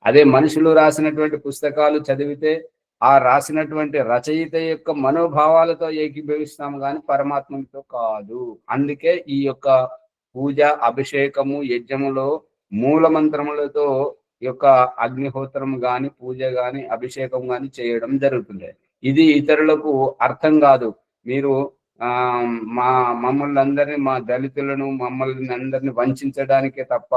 అదే మనుషులు రాసినటువంటి పుస్తకాలు చదివితే ఆ రాసినటువంటి రచయిత యొక్క మనోభావాలతో ఏకీభవిస్తాము కానీ పరమాత్మతో కాదు. అందుకే ఈ యొక్క పూజ, అభిషేకము, యజ్ఞములో మూల మంత్రములతో యొక్క అగ్నిహోత్రం గాని, పూజ గాని, అభిషేకం గాని చేయడం జరుగుతుంది. ఇది ఇతరులకు అర్థం కాదు. మీరు మమ్మల్ని అందరినీ, మా దళితులను మమ్మల్ని అందరినీ వంచడానికే తప్ప,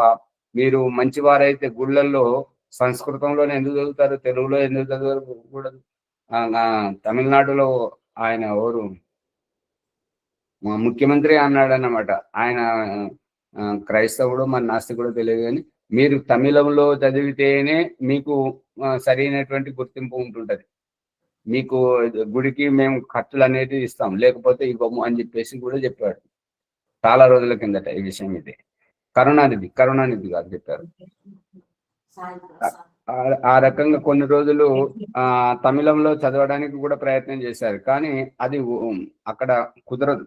మీరు మంచివారైతే గుళ్ళల్లో సంస్కృతంలోనే ఎందుకు చదువుతారు, తెలుగులో ఎందుకు చదవకూడదు? తమిళనాడులో ఆయన ఎవరు ముఖ్యమంత్రి అన్నాడన్నమాట. ఆయన క్రైస్తవుడు మన నాస్తికుడు తెలియదు, కానీ మీరు తమిళంలో చదివితేనే మీకు సరైనటువంటి గుర్తింపు ఉంటుంటది. మీకు గుడికి మేము ఖర్చులు అనేది ఇస్తాం, లేకపోతే ఇవ్వము అని చెప్పేసి కూడా చెప్పాడు చాలా రోజుల కిందట. ఈ విషయం ఇది కరుణానిధి గారు చెప్పారు. ఆ రకంగా కొన్ని రోజులు తమిళంలో చదవడానికి కూడా ప్రయత్నం చేశారు, కానీ అది అక్కడ కుదరదు.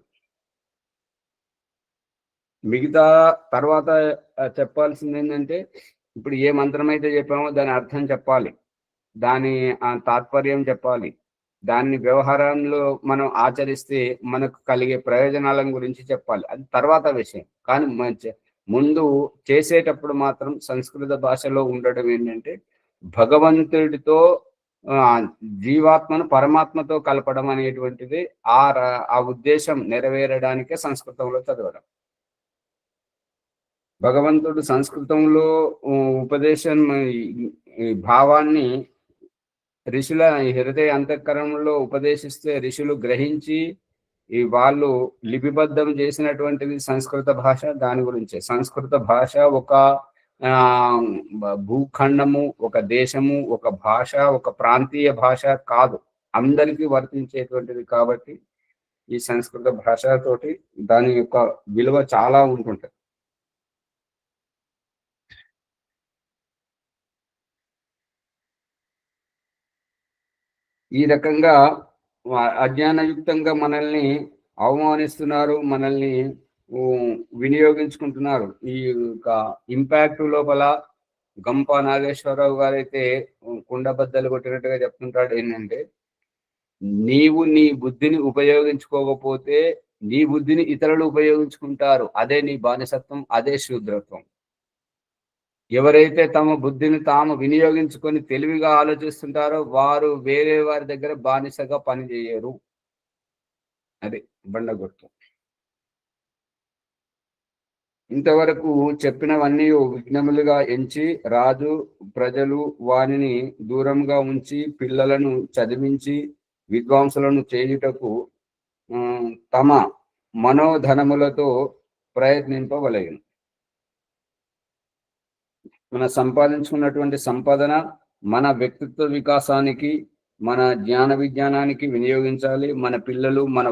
మిగతా తర్వాత చెప్పాల్సింది ఏంటంటే, ఇప్పుడు ఏ మంత్రం అయితే చెప్పామో దాని అర్థం చెప్పాలి, దాని తాత్పర్యం చెప్పాలి, దాన్ని వ్యవహారంలో మనం ఆచరిస్తే మనకు కలిగే ప్రయోజనాల గురించి చెప్పాలి, అది తర్వాత విషయం. కానీ ముందు చేసేటప్పుడు మాత్రం సంస్కృత భాషలో ఉండడం ఏంటంటే భగవంతుడితో జీవాత్మను పరమాత్మతో కలపడం అనేటువంటిది ఆ ఉద్దేశం నెరవేరడానికే సంస్కృతంలో చదవడం. భగవంతుడు సంస్కృతంలో ఉపదేశం భావాన్ని ఋషుల హృదయ అంతఃకరణలో ఉపదేశిస్తే ఋషులు గ్రహించి వాళ్ళు లిపిబద్ధం చేసినటువంటిది సంస్కృత భాష. దాని గురించే సంస్కృత భాష ఒక భూఖండము, ఒక దేశము, ఒక భాష, ఒక ప్రాంతీయ భాష కాదు, అందరికీ వర్తించేటువంటిది. కాబట్టి ఈ సంస్కృత భాషతోటి దాని యొక్క విలువ చాలా ఉంటుంటది. ఈ రకంగా అజ్ఞానయుక్తంగా మనల్ని అవమానిస్తున్నారు, మనల్ని వినియోగించుకుంటున్నారు. ఈ యొక్క ఇంపాక్ట్ లోపల గంప నాగేశ్వరరావు గారైతే కుండబద్దలు కొట్టినట్టుగా చెప్తుంటాడు ఏంటంటే, నీవు నీ బుద్ధిని ఉపయోగించుకోకపోతే నీ బుద్ధిని ఇతరులు ఉపయోగించుకుంటారు, అదే నీ బానిసత్వం, అదే శూద్రత్వం. ఎవరైతే తమ బుద్ధిని తాము వినియోగించుకొని తెలివిగా ఆలోచిస్తుంటారో వారు వేరే వారి దగ్గర బానిసగా పనిచేయరు. అది బండగొట్టు. ఇంతవరకు చెప్పినవన్నీ విఘ్నములుగా ఎంచి రాజు ప్రజలు వానిని దూరంగా ఉంచి పిల్లలను చదివించి విద్వాంసులను చేయుటకు తమ మనోధనములతో ప్రయత్నింపవలెను. మన సంపాదించుకున్నటువంటి సంపాదన మన వ్యక్తిత్వ వికాసానికి, మన జ్ఞాన విజ్ఞానానికి వినియోగించాలి. మన పిల్లలు మన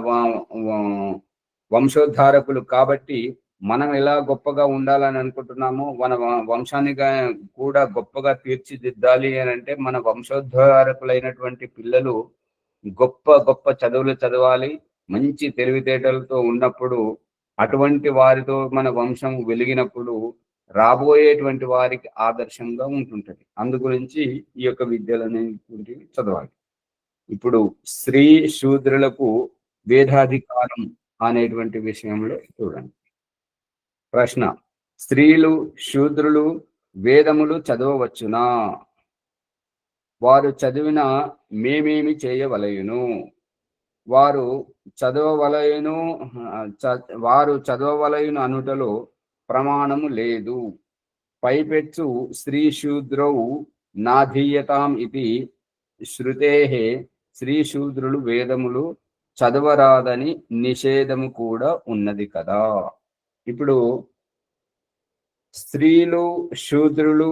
వంశోద్ధారకులు కాబట్టి మనం ఎలా గొప్పగా ఉండాలని అనుకుంటున్నామో మన వంశాన్ని కూడా గొప్పగా తీర్చిదిద్దాలి అని అంటే మన వంశోద్ధారకులైనటువంటి పిల్లలు గొప్ప గొప్ప చదువులు చదవాలి, మంచి తెలివితేటలతో ఉన్నప్పుడు అటువంటి వారితో మన వంశం వెలిగినప్పుడు రాబోయేటువంటి వారికి ఆదర్శంగా ఉంటుంటది. అందు గురించి ఈ యొక్క విద్యలనేటువంటివి చదవాలి. ఇప్పుడు స్త్రీ శూద్రులకు వేదాధికారం అనేటువంటి విషయంలో చూడండి. ప్రశ్న: స్త్రీలు శూద్రులు వేదములు చదవవచ్చునా? వారు చదివిన మేమేమి చేయవలయును? వారు చదవవలయును అనుటలో ప్రమాణము లేదు. పైపెచ్చు స్త్రీ శూద్రౌ నాధీయతాం ఇది శృతేః స్త్రీ శూద్రులు వేదములు చదవరాదని నిషేధము కూడా ఉన్నది కదా. ఇప్పుడు స్త్రీలు శూద్రులు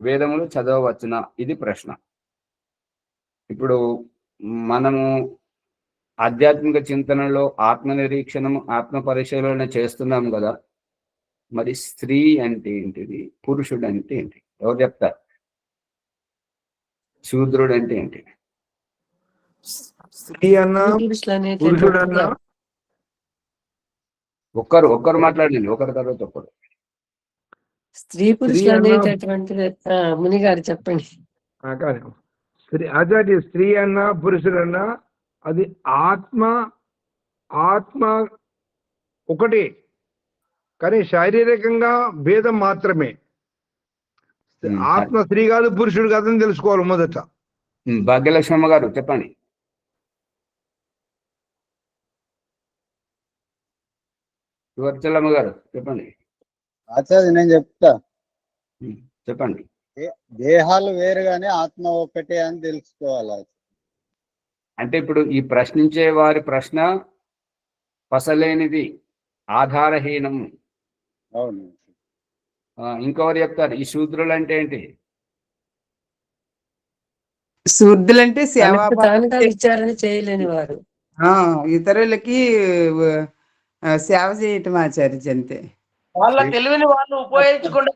వేదములు చదవవచ్చునా, ఇది ప్రశ్న. ఇప్పుడు మనము ఆధ్యాత్మిక చింతనలో ఆత్మ నిరీక్షణము, ఆత్మ పరిశీలన చేస్తున్నాం కదా. మరి స్త్రీ అంటే ఏంటిది, పురుషుడు అంటే ఏంటి? ఎవరు చెప్తారు? శూద్రుడు అంటే ఏంటి? స్త్రీ అన్నా పురుషుడు అన్నా ఒక్కరు మాట్లాడండి, ఒకరి తర్వాత ఒకరు. స్త్రీ పురుషులు అనేటటువంటిది మునిగారు చెప్పండి. స్త్రీ ఆచార్య స్త్రీ అన్నా పురుషుడన్నా అది ఆత్మ ఒకటే, కానీ శారీరకంగా భేదం మాత్రమే. ఆత్మ స్త్రీ కాదు పురుషుడు కాదని తెలుసుకోవాలి మొదట. భాగ్యలక్ష్మమ్మ గారు చెప్పండి. వర్చలమ్మ గారు చెప్పండి. ఆచార్య నేను చెప్తా. చెప్పండి. దేహాలు వేరుగానే ఆత్మ ఒకటే అని తెలుసుకోవాలి. అంటే ఇప్పుడు ఈ ప్రశ్నించే వారి ప్రశ్న పసలేనిది, ఆధారహీనం. అవును. ఇంకెవరు చెప్తారు? ఈ శూద్రులు అంటే ఏంటి? శూద్రులంటే సేవా విచారణ చేయలేని వారు, ఇతరులకి సేవ చేయటం ఆచార్య అంతే. వాళ్ళ తెలివిని వాళ్ళు ఉపయోగించుకోకుండా,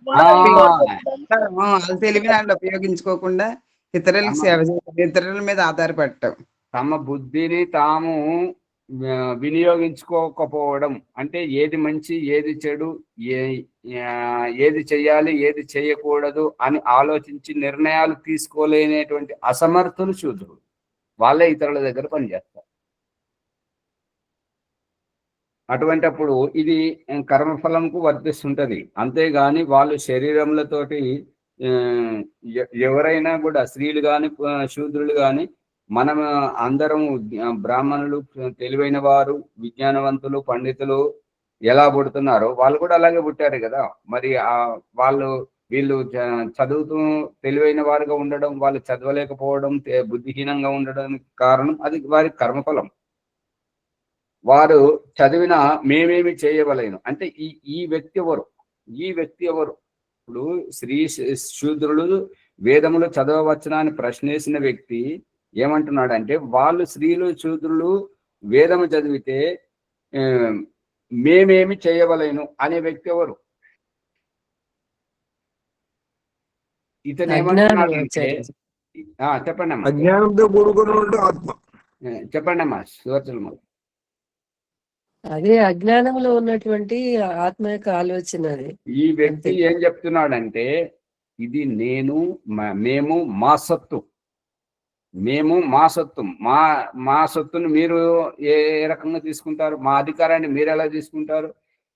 వాళ్ళ తెలివిని వాళ్ళు ఉపయోగించుకోకుండా ఇతరులకు సేవ చేయటం, ఇతరుల మీద ఆధారపడటం, తమ బుద్ధిని తాము వినియోగించుకోకపోవడం. అంటే ఏది మంచి, ఏది చెడు, ఏది చెయ్యాలి, ఏది చేయకూడదు అని ఆలోచించి నిర్ణయాలు తీసుకోలేనటువంటి అసమర్థులు శూద్రుడు. వాళ్ళే ఇతరుల దగ్గర పనిచేస్తారు. అటువంటప్పుడు ఇది కర్మఫలంకు వర్తిస్తుంటది. అంతేగాని వాళ్ళు శరీరములతోటి ఎవరైనా కూడా స్త్రీలు కానీ శూద్రులు కానీ మనం అందరం బ్రాహ్మణులు తెలివైన వారు విజ్ఞానవంతులు పండితులు ఎలా పుడుతున్నారో వాళ్ళు కూడా అలాగే పుట్టారు కదా. మరి వీళ్ళు చదువుతూ తెలివైన వారుగా ఉండడం, వాళ్ళు చదవలేకపోవడం, బుద్ధిహీనంగా ఉండడానికి కారణం అది వారి కర్మఫలం. వారు చదివిన మేమేమి చేయవలేను అంటే ఈ వ్యక్తి ఎవరు, ఈ వ్యక్తి ఎవరు? ఇప్పుడు శూద్రులు వేదములు చదవవచ్చునా అని ప్రశ్నేసిన వ్యక్తి ఏమంటున్నాడంటే వాళ్ళు స్త్రీలు శూద్రులు వేదము చదివితే మేమేమి చేయవలేను అనే వ్యక్తి ఎవరు? ఇతను ఏమంటున్నాడంటే చెప్పండి అమ్మా. అజ్ఞానంతో కూడుకుని ఉంటే ఆత్మ. చెప్పండి అమ్మా సువర్చలమ్మ. అదే అజ్ఞానంలో ఉన్నటువంటి ఆత్మ యొక్క ఆలోచన అది. ఈ వ్యక్తి ఏం చెప్తున్నాడంటే ఇది మేము మా సత్తు, మేము మా సత్తు, మా సత్తును మీరు ఏ రకంగా తీసుకుంటారు? మా అధికారాన్ని మీరు ఎలా తీసుకుంటారు?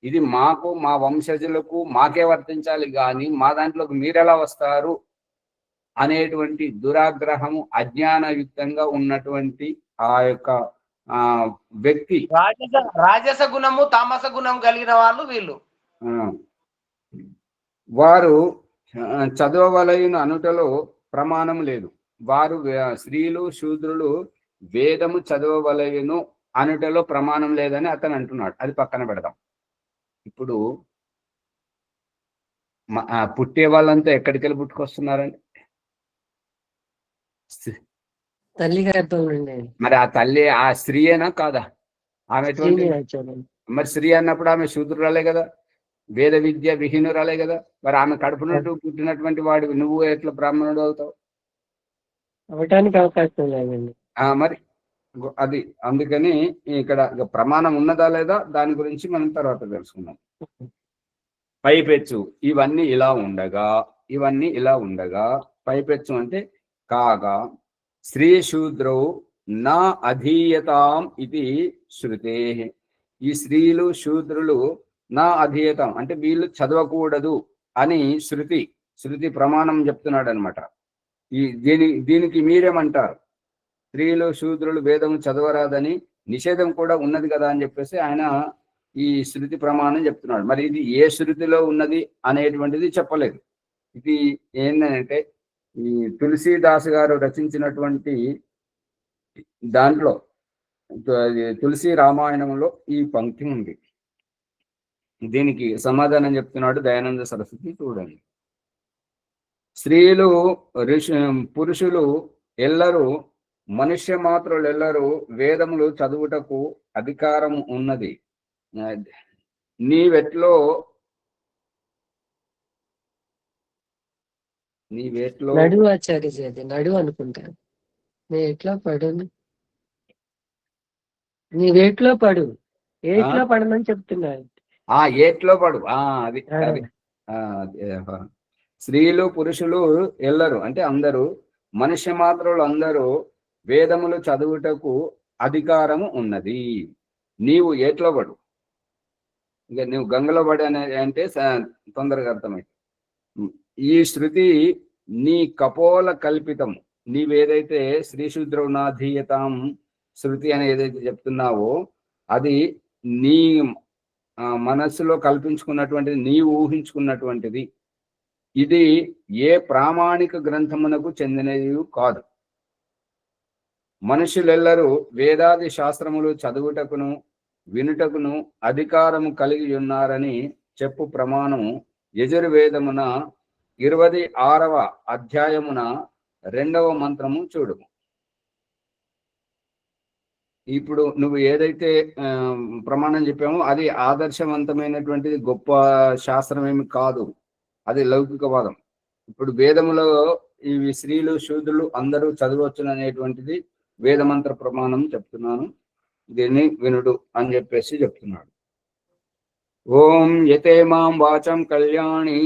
ఇది మాకు, మా వంశజులకు మాకే వర్తించాలి కానీ మా దాంట్లోకి మీరెలా వస్తారు అనేటువంటి దురాగ్రహము అజ్ఞానయుక్తంగా ఉన్నటువంటి ఆ యొక్క వ్యక్తి, రాజస గుణము తామస గుణం కలిగిన వాళ్ళు వీళ్ళు. వారు చదవవలయను అనుటలో ప్రమాణం లేదు. వారు స్త్రీలు శూద్రులు వేదము చదవవలయను అనుటలో ప్రమాణం లేదని అతను అంటున్నాడు. అది పక్కన పెడదాం. ఇప్పుడు పుట్టే వాళ్ళంతా ఎక్కడికి వెళ్ళి పుట్టుకొస్తున్నారండి? తల్లి గర్భం నుండి. మరి ఆ తల్లి ఆ స్త్రీయేనా కాదా? ఆమె మరి స్త్రీ అన్నప్పుడు ఆమె శూద్రురాలే కదా, వేద విద్య విహీనురాలే కదా. మరి ఆమె కడుపునట్టు పుట్టినటువంటి వాడు నువ్వు ఎట్లా బ్రాహ్మణుడు అవుతావు? అవటానికి అవకాశం లేదండి. మరి అది అందుకని ఇక్కడ ప్రమాణం ఉన్నదా లేదా దాని గురించి మనం తర్వాత తెలుసుకుందాం. పైపెచ్చు ఇవన్నీ ఇలా ఉండగా పైపెచ్చు అంటే కాగా స్త్రీ శూద్రౌ నా అధీయతాం ఇది శృతే. ఈ స్త్రీలు శూద్రులు నా అధీయతాం అంటే వీళ్ళు చదవకూడదు అని శృతి ప్రమాణం చెప్తున్నాడు అనమాట. దీనికి మీరేమంటారు? స్త్రీలు శూద్రులు వేదము చదవరాదని నిషేధం కూడా ఉన్నది కదా అని చెప్పేసి ఆయన ఈ శృతి ప్రమాణం చెప్తున్నాడు. మరి ఇది ఏ శృతిలో ఉన్నది అనేటువంటిది చెప్పలేదు. ఇది ఏంటంటే ఈ తులసీదాస్ గారు రచించినటువంటి దాంట్లో తులసి రామాయణంలో ఈ పంక్తి ఉంది. దీనికి సమాధానం చెప్తున్నాడు దయానంద సరస్వతి. చూడండి. స్త్రీలు పురుషులు ఎల్లరూ మనుష్య మాత్రులు ఎల్లరూ వేదములు చదువుటకు అధికారం ఉన్నది. నీవేట్లో నడు ఆచార్య నడు అనుకుంటాను. ఎట్లా పడును నీ వేట్లో పడు, ఏట్లో పడమని చెప్తున్నాడు. ఏట్లో పడు. అది స్త్రీలు పురుషులు ఎల్లరు అంటే అందరూ మనుష్య మాత్రులు అందరూ వేదములు చదువుటకు అధికారము ఉన్నది. నీవు ఏట్లో పడు. ఇక నువ్వు గంగలో పడి అంటే తొందరగా అర్థమైంది. ఈ శృతి నీ కపోల కల్పితం. నీవేదైతే శ్రీశూద్రనాధీయతాం శృతి అని ఏదైతే చెప్తున్నావో అది నీ మనస్సులో కల్పించుకున్నటువంటిది, నీవు ఊహించుకున్నటువంటిది. ఇది ఏ ప్రామాణిక గ్రంథమునకు చెందినది కాదు. మనుషులెల్లరూ వేదాది శాస్త్రములు చదువుటకును వినుటకును అధికారము కలిగి ఉన్నారని చెప్పు ప్రమాణము యజుర్వేదమున 26వ అధ్యాయమున 2వ మంత్రము చూడు. ఇప్పుడు నువ్వు ఏదైతే ప్రమాణం చెప్పామో అది ఆదర్శవంతమైనటువంటిది, గొప్ప శాస్త్రం ఏమి కాదు, అది లౌకికవాదం. ఇప్పుడు వేదములో ఇవి స్త్రీలు శూద్రులు అందరూ చదవచ్చును అనేటువంటిది వేదమంత్ర ప్రమాణం చెప్తున్నాను, దీన్ని వినుడు అని చెప్పేసి చెప్తున్నాడు. ఓం యతే మాం వాచం కళ్యాణీమావధానీం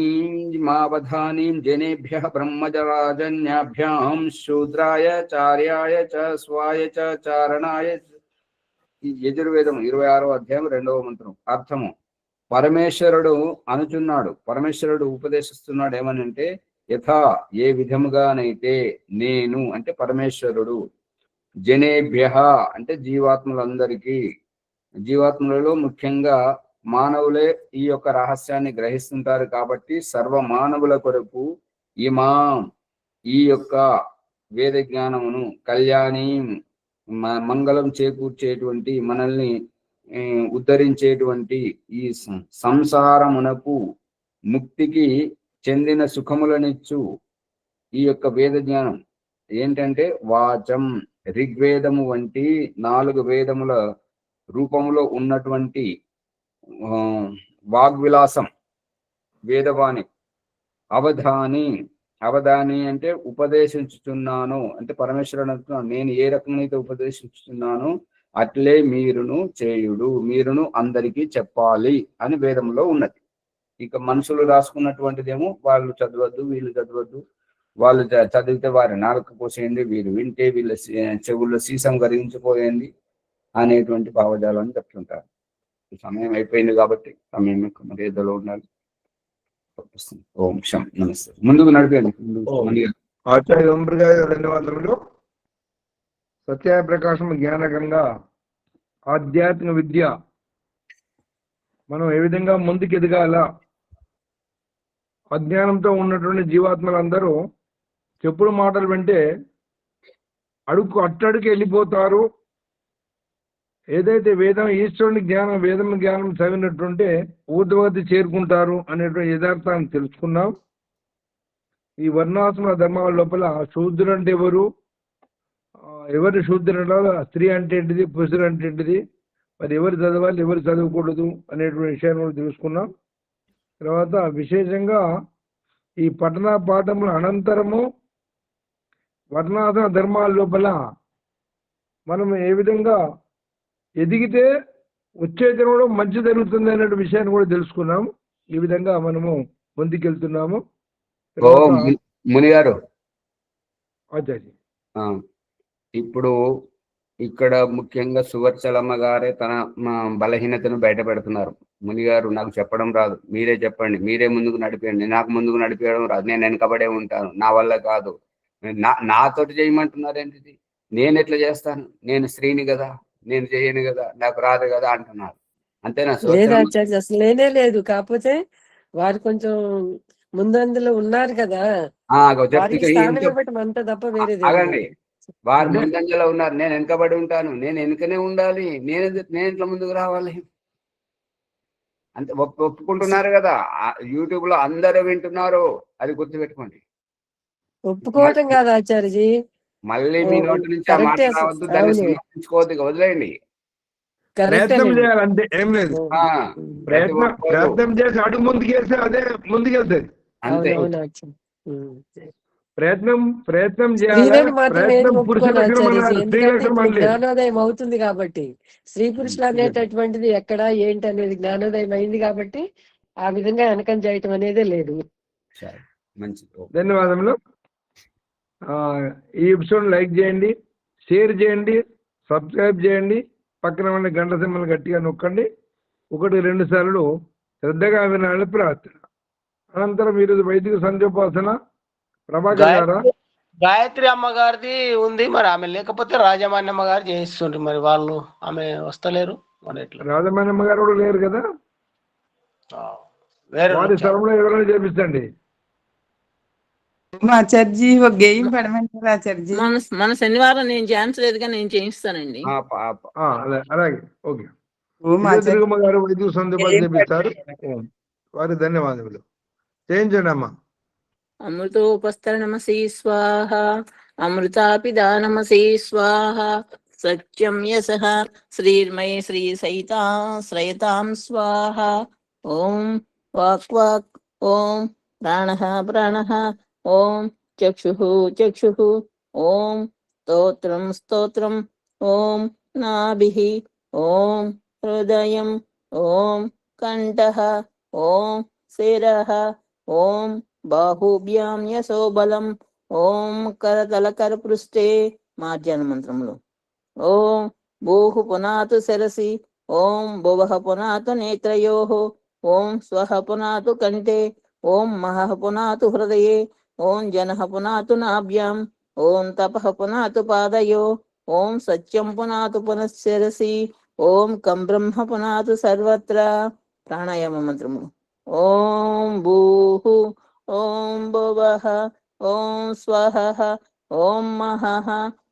జనేభ్యః బ్రహ్మజరాజన్యాభ్యాం శూద్రాయ చార్యాయ చ స్వాయ చ చారణాయ. ఈ యజుర్వేదం 26వ అధ్యాయం 2వ మంత్రం. అర్థము: పరమేశ్వరుడు అనుచున్నాడు, పరమేశ్వరుడు ఉపదేశిస్తున్నాడు ఏమనంటే, యథా ఏ విధముగానైతే నేను అంటే పరమేశ్వరుడు, జనేభ్యః అంటే జీవాత్మలందరికీ, జీవాత్మలలో ముఖ్యంగా మానవులే ఈ యొక్క రహస్యాన్ని గ్రహిస్తుంటారు కాబట్టి సర్వ మానవుల కొరకు ఇమాం ఈ యొక్క వేద జ్ఞానమును కళ్యాణి మంగళం చేకూర్చేటువంటి, మనల్ని ఉద్ధరించేటువంటి ఈ సంసారమునకు ముక్తికి చెందిన సుఖములనిచ్చు ఈ యొక్క వేద జ్ఞానం ఏంటంటే వాచం, ఋగ్వేదము వంటి 4 వేదముల రూపములో ఉన్నటువంటి వాగ్విలాసం వేదవాణి. అవధాని, అవధాని అంటే ఉపదేశించుతున్నాను అంటే పరమేశ్వరుడు అంటున్నాను, నేను ఏ రకంగా అయితే ఉపదేశించుతున్నానో అట్లే మీరును చేయుడు, మీరును అందరికీ చెప్పాలి అని వేదంలో ఉన్నది. ఇక మనుషులు రాసుకున్నటువంటిదేమో వాళ్ళు చదవద్దు, వీళ్ళు చదవద్దు, వాళ్ళు చదివితే వారి నాలుక పోసేయండి, వీరు వింటే వీళ్ళ చెవుల్లో సీసం కరిగించిపోయింది అనేటువంటి భావజాలాన్ని చెప్తుంటారు. సమయం అయిపోయింది కాబట్టి సమయం మర్యాదలో ఉండాలి. ఓం శం నమస్తే. ముందుకు నడిపేయండి. ఆచార్య ఓంప్రకాష్ గారు ధన్యవాదములు. సత్యాయ ప్రకాశం జ్ఞానగంగా ఆధ్యాత్మిక విద్య మనం ఏ విధంగా ముందుకు ఎదగాల, అజ్ఞానంతో ఉన్నటువంటి జీవాత్మలందరూ చెప్పుడు మాటలు వింటే అట్టడుకు వెళ్ళిపోతారు. ఏదైతే వేదం ఈశ్వరుని జ్ఞానం, వేదం జ్ఞానం చదివినట్టుంటే ఊర్ధ్వగతి చేరుకుంటారు అనేటువంటి యథార్థాన్ని తెలుసుకున్నాం. ఈ వర్ణాశ్రమ ధర్మాల లోపల శూద్రుడు అంటే ఎవరు, ఎవరు శూద్రుడు, స్త్రీ అంటే ఏంటిది, పురుషుడు అంటే ఏంటిది, మరి ఎవరు చదవాలి ఎవరు చదవకూడదు అనేటువంటి విషయాన్ని కూడా తెలుసుకున్నాం. తర్వాత విశేషంగా ఈ పఠన పాఠముల అనంతరము వర్ణాశ్రమ ధర్మాల లోపల మనం ఏ విధంగా ఎదిగితే వచ్చే జన్మలో మంచి జరుగుతుంది అనే విషయాన్ని కూడా తెలుసుకున్నాం. ఈ విధంగా మనము ముందుకెళ్తున్నాము. మునిగారు ఆచార్య ఇప్పుడు ఇక్కడ ముఖ్యంగా సువర్చలమ్మ గారే తన బలహీనతను బయట పెడుతున్నారు. మునిగారు నాకు చెప్పడం రాదు, మీరే చెప్పండి, మీరే ముందుకు నడిపేయండి, నాకు ముందుకు నడిపేయడం రాదు, నేను వెనకబడే ఉంటాను, నా వల్ల కాదు, నాతోటి చేయమంటున్నారు ఏంటిది, నేను ఎట్లా చేస్తాను, నేను స్త్రీని కదా, నేను చేయను కదా, నాకు రాదు కదా అంటున్నారు. అంతేనా? లేదు అసలు లేనే లేదు. కాకపోతే వారు కొంచెం ముందందులో ఉన్నారు కదా, అంత తప్ప వేరేది ఆగండి. వారు ముందంజలో ఉన్నారు, నేను వెనకబడి ఉంటాను, నేను వెనుకనే ఉండాలి, నేను ఇట్లా ముందుకు రావాలి అంతే ఒప్పుకుంటున్నారు కదా. యూట్యూబ్ లో అందరూ వింటున్నారు, అది గుర్తుపెట్టుకోండి. ఒప్పుకోవటం కాదు ఆచార్యజీ, మళ్ళీ మీ నోటి నుంచి ఆ మాట రావద్దు, దాన్ని సమర్పించుకోవద్దు, వదిలేయండి. ప్రయత్నం చేయాలంటే ఏం లేదు, ప్రయత్నం చేసి అడుగు ముందుకేస్తే అదే ముందుకెళ్తుంది. అంతే, ప్రయత్నం జ్ఞానోదయం అవుతుంది కాబట్టి, స్త్రీ పురుషులు అనేటటువంటిది ఎక్కడ ఏంటి అనేది జ్ఞానోదయం అయింది కాబట్టి ఆ విధంగా వెనకం చేయటం అనేదే లేదు. ధన్యవాదములు. ఈ ఎపిసోడ్ లైక్ చేయండి, షేర్ చేయండి, సబ్స్క్రైబ్ చేయండి, పక్కన ఉన్న గంట సింబల్ గట్టిగా నొక్కండి. 1-2 సార్లు శ్రద్ధగా వినాలని ప్రార్థన. అనంతరం ఈరోజు వైదిక సంధ్యోపాసన ప్రభాకర్ గారా, గాయత్రి అమ్మగారిది ఉంది, మరి ఆమె లేకపోతే రాజమాన్యమ్మ గారు చేయిస్తుండ్రు, మరి వాళ్ళు ఆమె వస్తలేరు. మరి ఎట్లా? రాజమాన్యమ్మ గారు కూడా లేరు కదా, వారి స్థలంలో ఎవరైనా చేపిస్తండి. ఆచార్జీ ఒక గేమ్ పడమంటారు ఆచార్జీ? మన శనివారం నేను ఛాన్స్ లేదుగా, నేను చేయిస్తానండి. అలాగే, ఓకే. దుర్గమ్మ గారు వైద్య సందర్భాలు చేపిస్తారు, వారి ధన్యవాదములు. చేయించండి అమ్మా. అమృతోపస్తరణమసి స్వాహ, అమృతాపిదానమసి స్వాహ, సత్యం యశః శ్రీర్మయ శ్రీ సైతా శ్రయతాం స్వాహ. ఓం వాక్ వాక్, ఓం ప్రాణః ప్రాణః, ఓం చక్షుః చక్షుః, ఓం స్తోత్రం స్తోత్రం, ఓం నాభిః, ఓం హృదయం, ఓం కంఠః ఓం శిరః ఓం బాహుభ్యాం యశో బలం ఓం కరతలకరపృష్ఠే మార్జన మంత్రములు. ఓం భూః పునాతు శిరసి ఓం భువః పునాతు నేత్రయోః ఓం స్వః పునాతు కంఠే ఓం మహః పునాతు హృదయే ఓం జనః పునాతు నాభ్యాం ఓం తపః పునాతు పాదయో ఓం సత్యం పునాతు పునఃశిరసి ఓం కం బ్రహ్మ పునాతు సర్వత్ర. ప్రాణాయామ మంత్రము. ఓం భూః ఓం భువః ఓం స్వః ఓం మహః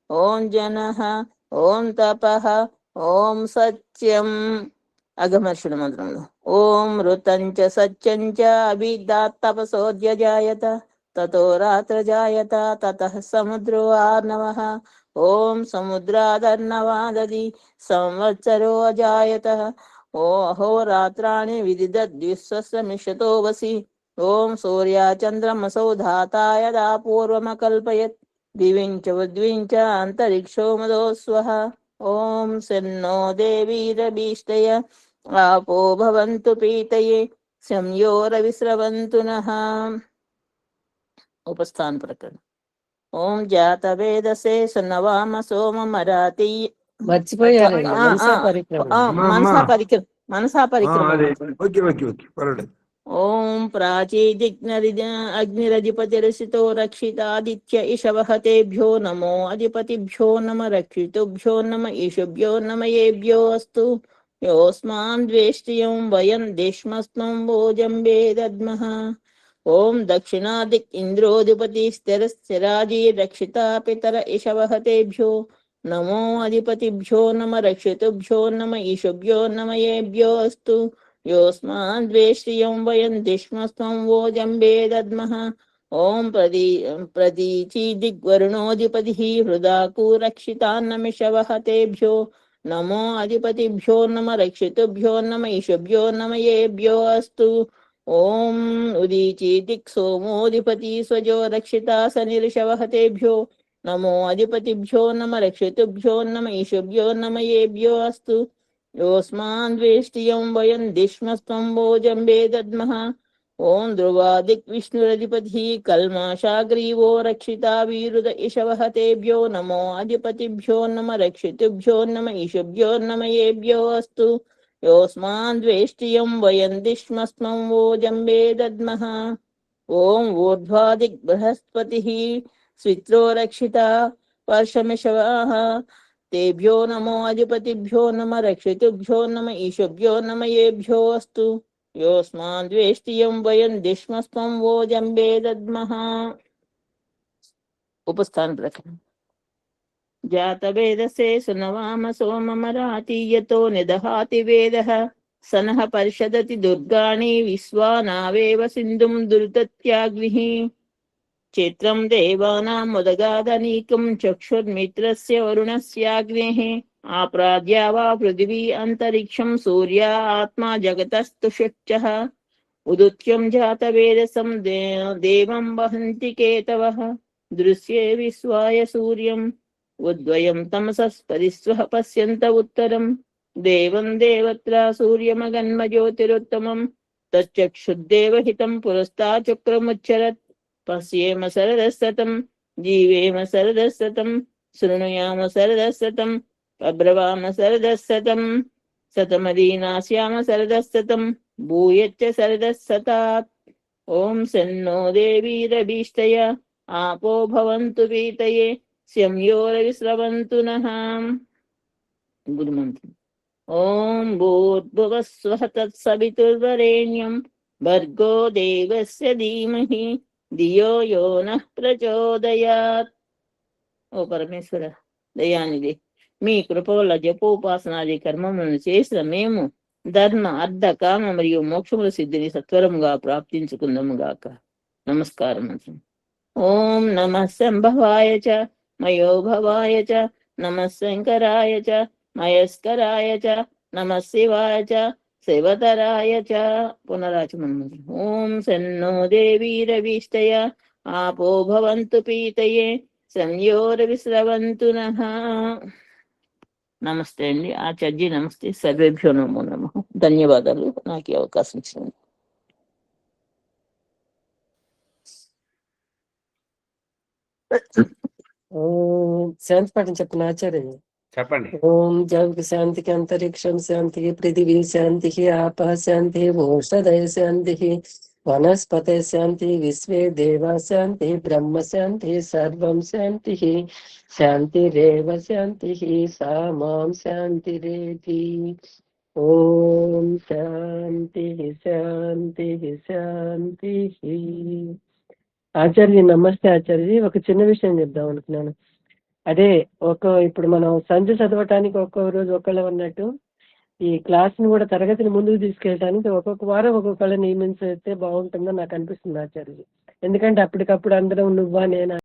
ఓం జనః ఓం తపః ఓం సత్యం. అగమర్షణ మంత్రములు. ఓం ఋతంచ సత్యంచ అభిదాత్ తపసోద్యజాయత తతో రాత్రజాయత తతః సముద్రో ఆర్ణవః ఓం సముద్రాదర్ణవాదది సంవత్సరో అజాయత ఓ అహోరాత్రాణి విదిదద్విశ్వస్య మిషతో వసి ఓం సూర్యాచంద్రమసౌ ధాతాయ పూర్వమకల్పయత్ దివించ ఉద్వించ అంతరిక్షో మదోస్వః ఓం శన్నో దేవీరభీష్టయ ఆపో భవంతు పీతయే సంయోరవిస్రవంతు నః. ఉపస్థాన ప్రకరణ. ఓం జాతవేదసే సునవామ సోమమరాతి మర్చిపోయారండి మనసా పరిక్రమ. మనసా పరిక్రమ. ఓకే ఓకే ఓకే పర్వాలేదు. ఓం అగ్నిరధిపతిరసితో రక్షితాదిత్య ఇషవః తేభ్యో నమో అధిపతిభ్యో నమ రక్షితుభ్యో నమ ఈశుభ్యో నమ ఏభ్యో అస్తు యోస్మాన్ ద్వేష్టియం వయం దేష్మస్వం భోజంబే దద్మః. ఓం దక్షిణాదిక్ ఇంద్రోధిపతి స్థిరాజీ రక్షితా పితర ఇషవః తేభ్యో నమో అధిపతిభ్యో నమ రక్షితుభ్యో నమ ఈశుభ్యో నమ ఏభ్యో అస్తు యోస్మాన్ ద్వేష్టియం వయం దిష్మస్వం వోజంబే దద్మః. ఓం ప్రదీచి దిగ్వరుణోధిపతిః హృదాకు రక్షితాన్నమిషవః తేభ్యో నమో అధిపతిభ్యో నమ రక్షితుభ్యో నమ ఈశుభ్యో నమ ఏభ్యో అస్తు. ఓం ఉదీచి దిక్ సోమోధిపతి స్వజో రక్షితా సనిర్షవః తేభ్యో నమో అధిపతిభ్యో నమ రక్షితుభ్యో నమ ఈశుభ్యో నమ ఏభ్యో అస్తు యోస్మాన్ ద్వేష్టియం వయం దిష్మస్వం భోజంబే దద్మః. ఓం ధ్రువాదిక్ విష్ణురధిపతి కల్మాషాగ్రీవో రక్షితా వీరుద ఇషవః తేభ్యో నమో అధిపతిభ్యో నమ రక్షితుభ్యో నమ ఈశుభ్యో నమ ఏభ్యో అస్తు యోస్మాన్ ద్వేష్టియం వయం దిష్మస్వం భోజంబే దద్మః. ఓం ఊర్ధ్వాదిక్ బృహస్పతిః స్విత్రో రక్షితా వర్షమిషవః తేభ్యో నమో అధిపతిభ్యో నమ రక్షితుభ్యో నమ ఈశుభ్యో నమ ఏభ్యో అస్తు యోస్మాన్ ద్వేష్టియం వయం దిష్మస్వం వోజంబే దద్మః. ఉపస్థాన ప్రకరణ. జాతవేదసే సునవామ సోమమరాతి యతో నిదహాతి వేదః సనః పరిషదతి దుర్గాణి విశ్వానావేవ సింధుం దుర్దత్యాగ్నిః. చిత్రం దేవానాం ముదగాదనీకం చక్షుర్మిత్రస్య వరుణస్యాగ్నేః ఆప్రాద్యా వా పృథివీ అంతరిక్షం సూర్యా ఆత్మా జగతస్తుషుచ్చః. ఉదుత్యం జాతవేదసం దేవం వహంతి కేతవః దృశ్యే విశ్వాయ సూర్యం ఉద్వయం తమసః పరిస్వః పశ్యంత ఉత్తరం దేవం దేవత్ర సూర్యమగన్మజ్యోతిరుత్తమం తచ్చక్షుర్దేవహితం పురస్తాచక్రముచ్చరత్. పశ్యేమ శరదశతం జీవేమ శరదశతం శృణుయామ శరదశతం అబ్రవామ శరదశతం శతమదీనాస్యామ శరదశతం భూయచ్చ శరదశతాత్. ఓం శన్నో దేవీరభీష్టయ ఆపో భవంతు పీతయే సంయోరవిస్రవంతు నః. గురుమంత్రం. ఓం భూర్భువస్వః తత్సవితుర్వరేణ్యం భర్గో దేవస్య ధీమహి ధియో యో నః ప్రచోదయాత్. ఓ పరమేశ్వర దయానిధి, మీ కృప వల్ల జపోపాసనాది కర్మములను చేసిన మేము ధర్మ అర్థ కామ మరియు మోక్షముల సిద్ధిని సత్వరముగా ప్రాప్తించుకుందాము గాక. నమస్కారం. ఓం నమః సంభవాయ చ మయోభవాయ చ నమః శంకరాయ చ మయస్కరాయ చ నమః శివాయ చ శివతరాయ చ. పునరాచమనం. ఓం శన్నో దేవీరభీష్టయ ఆపో భవంతు పీతయే సంయోరవిస్రవంతు నః. నమస్తే అండి ఆచార్య. నమస్తే. సర్వేభ్యో నమో నమః. ధన్యవాదాలు నాకు ఈ అవకాశం ఇచ్చినందుకు. శాంతి పాఠం చెప్పిన ఆచార్య. చెప్పండి. ఓం జగత్ శాంతికి, అంతరిక్షం శాంతికి, పృథివీ శాంతికి, ఆప శాంతి, ఓషధయ శాంతి, వనస్పతి శాంతి, విశ్వే దేవ శాంతి, బ్రహ్మ శాంతి, సర్వం శాంతి, శాంతిరేవ శాంతి, సామాం శాంతిరేతి. ఓం శాంతి శాంతి శాంతి. ఆచార్య నమస్తే ఆచార్య. ఒక చిన్న విషయం చెప్దాం అనుకున్నాను. అదే ఇప్పుడు మనం సంధ్య చదవటానికి ఒక్కొక్క రోజు ఒకళ్ళు అన్నట్టు ఈ క్లాస్ ని కూడా తరగతిని ముందుకు తీసుకెళ్ళడానికి ఒక్కొక్క వారం ఒక్కొక్కళ్ళు నియమించితే బాగుంటుందని నాకు అనిపిస్తుంది ఆచార్య. ఎందుకంటే అప్పటికప్పుడు అందరం నువ్వా నేనా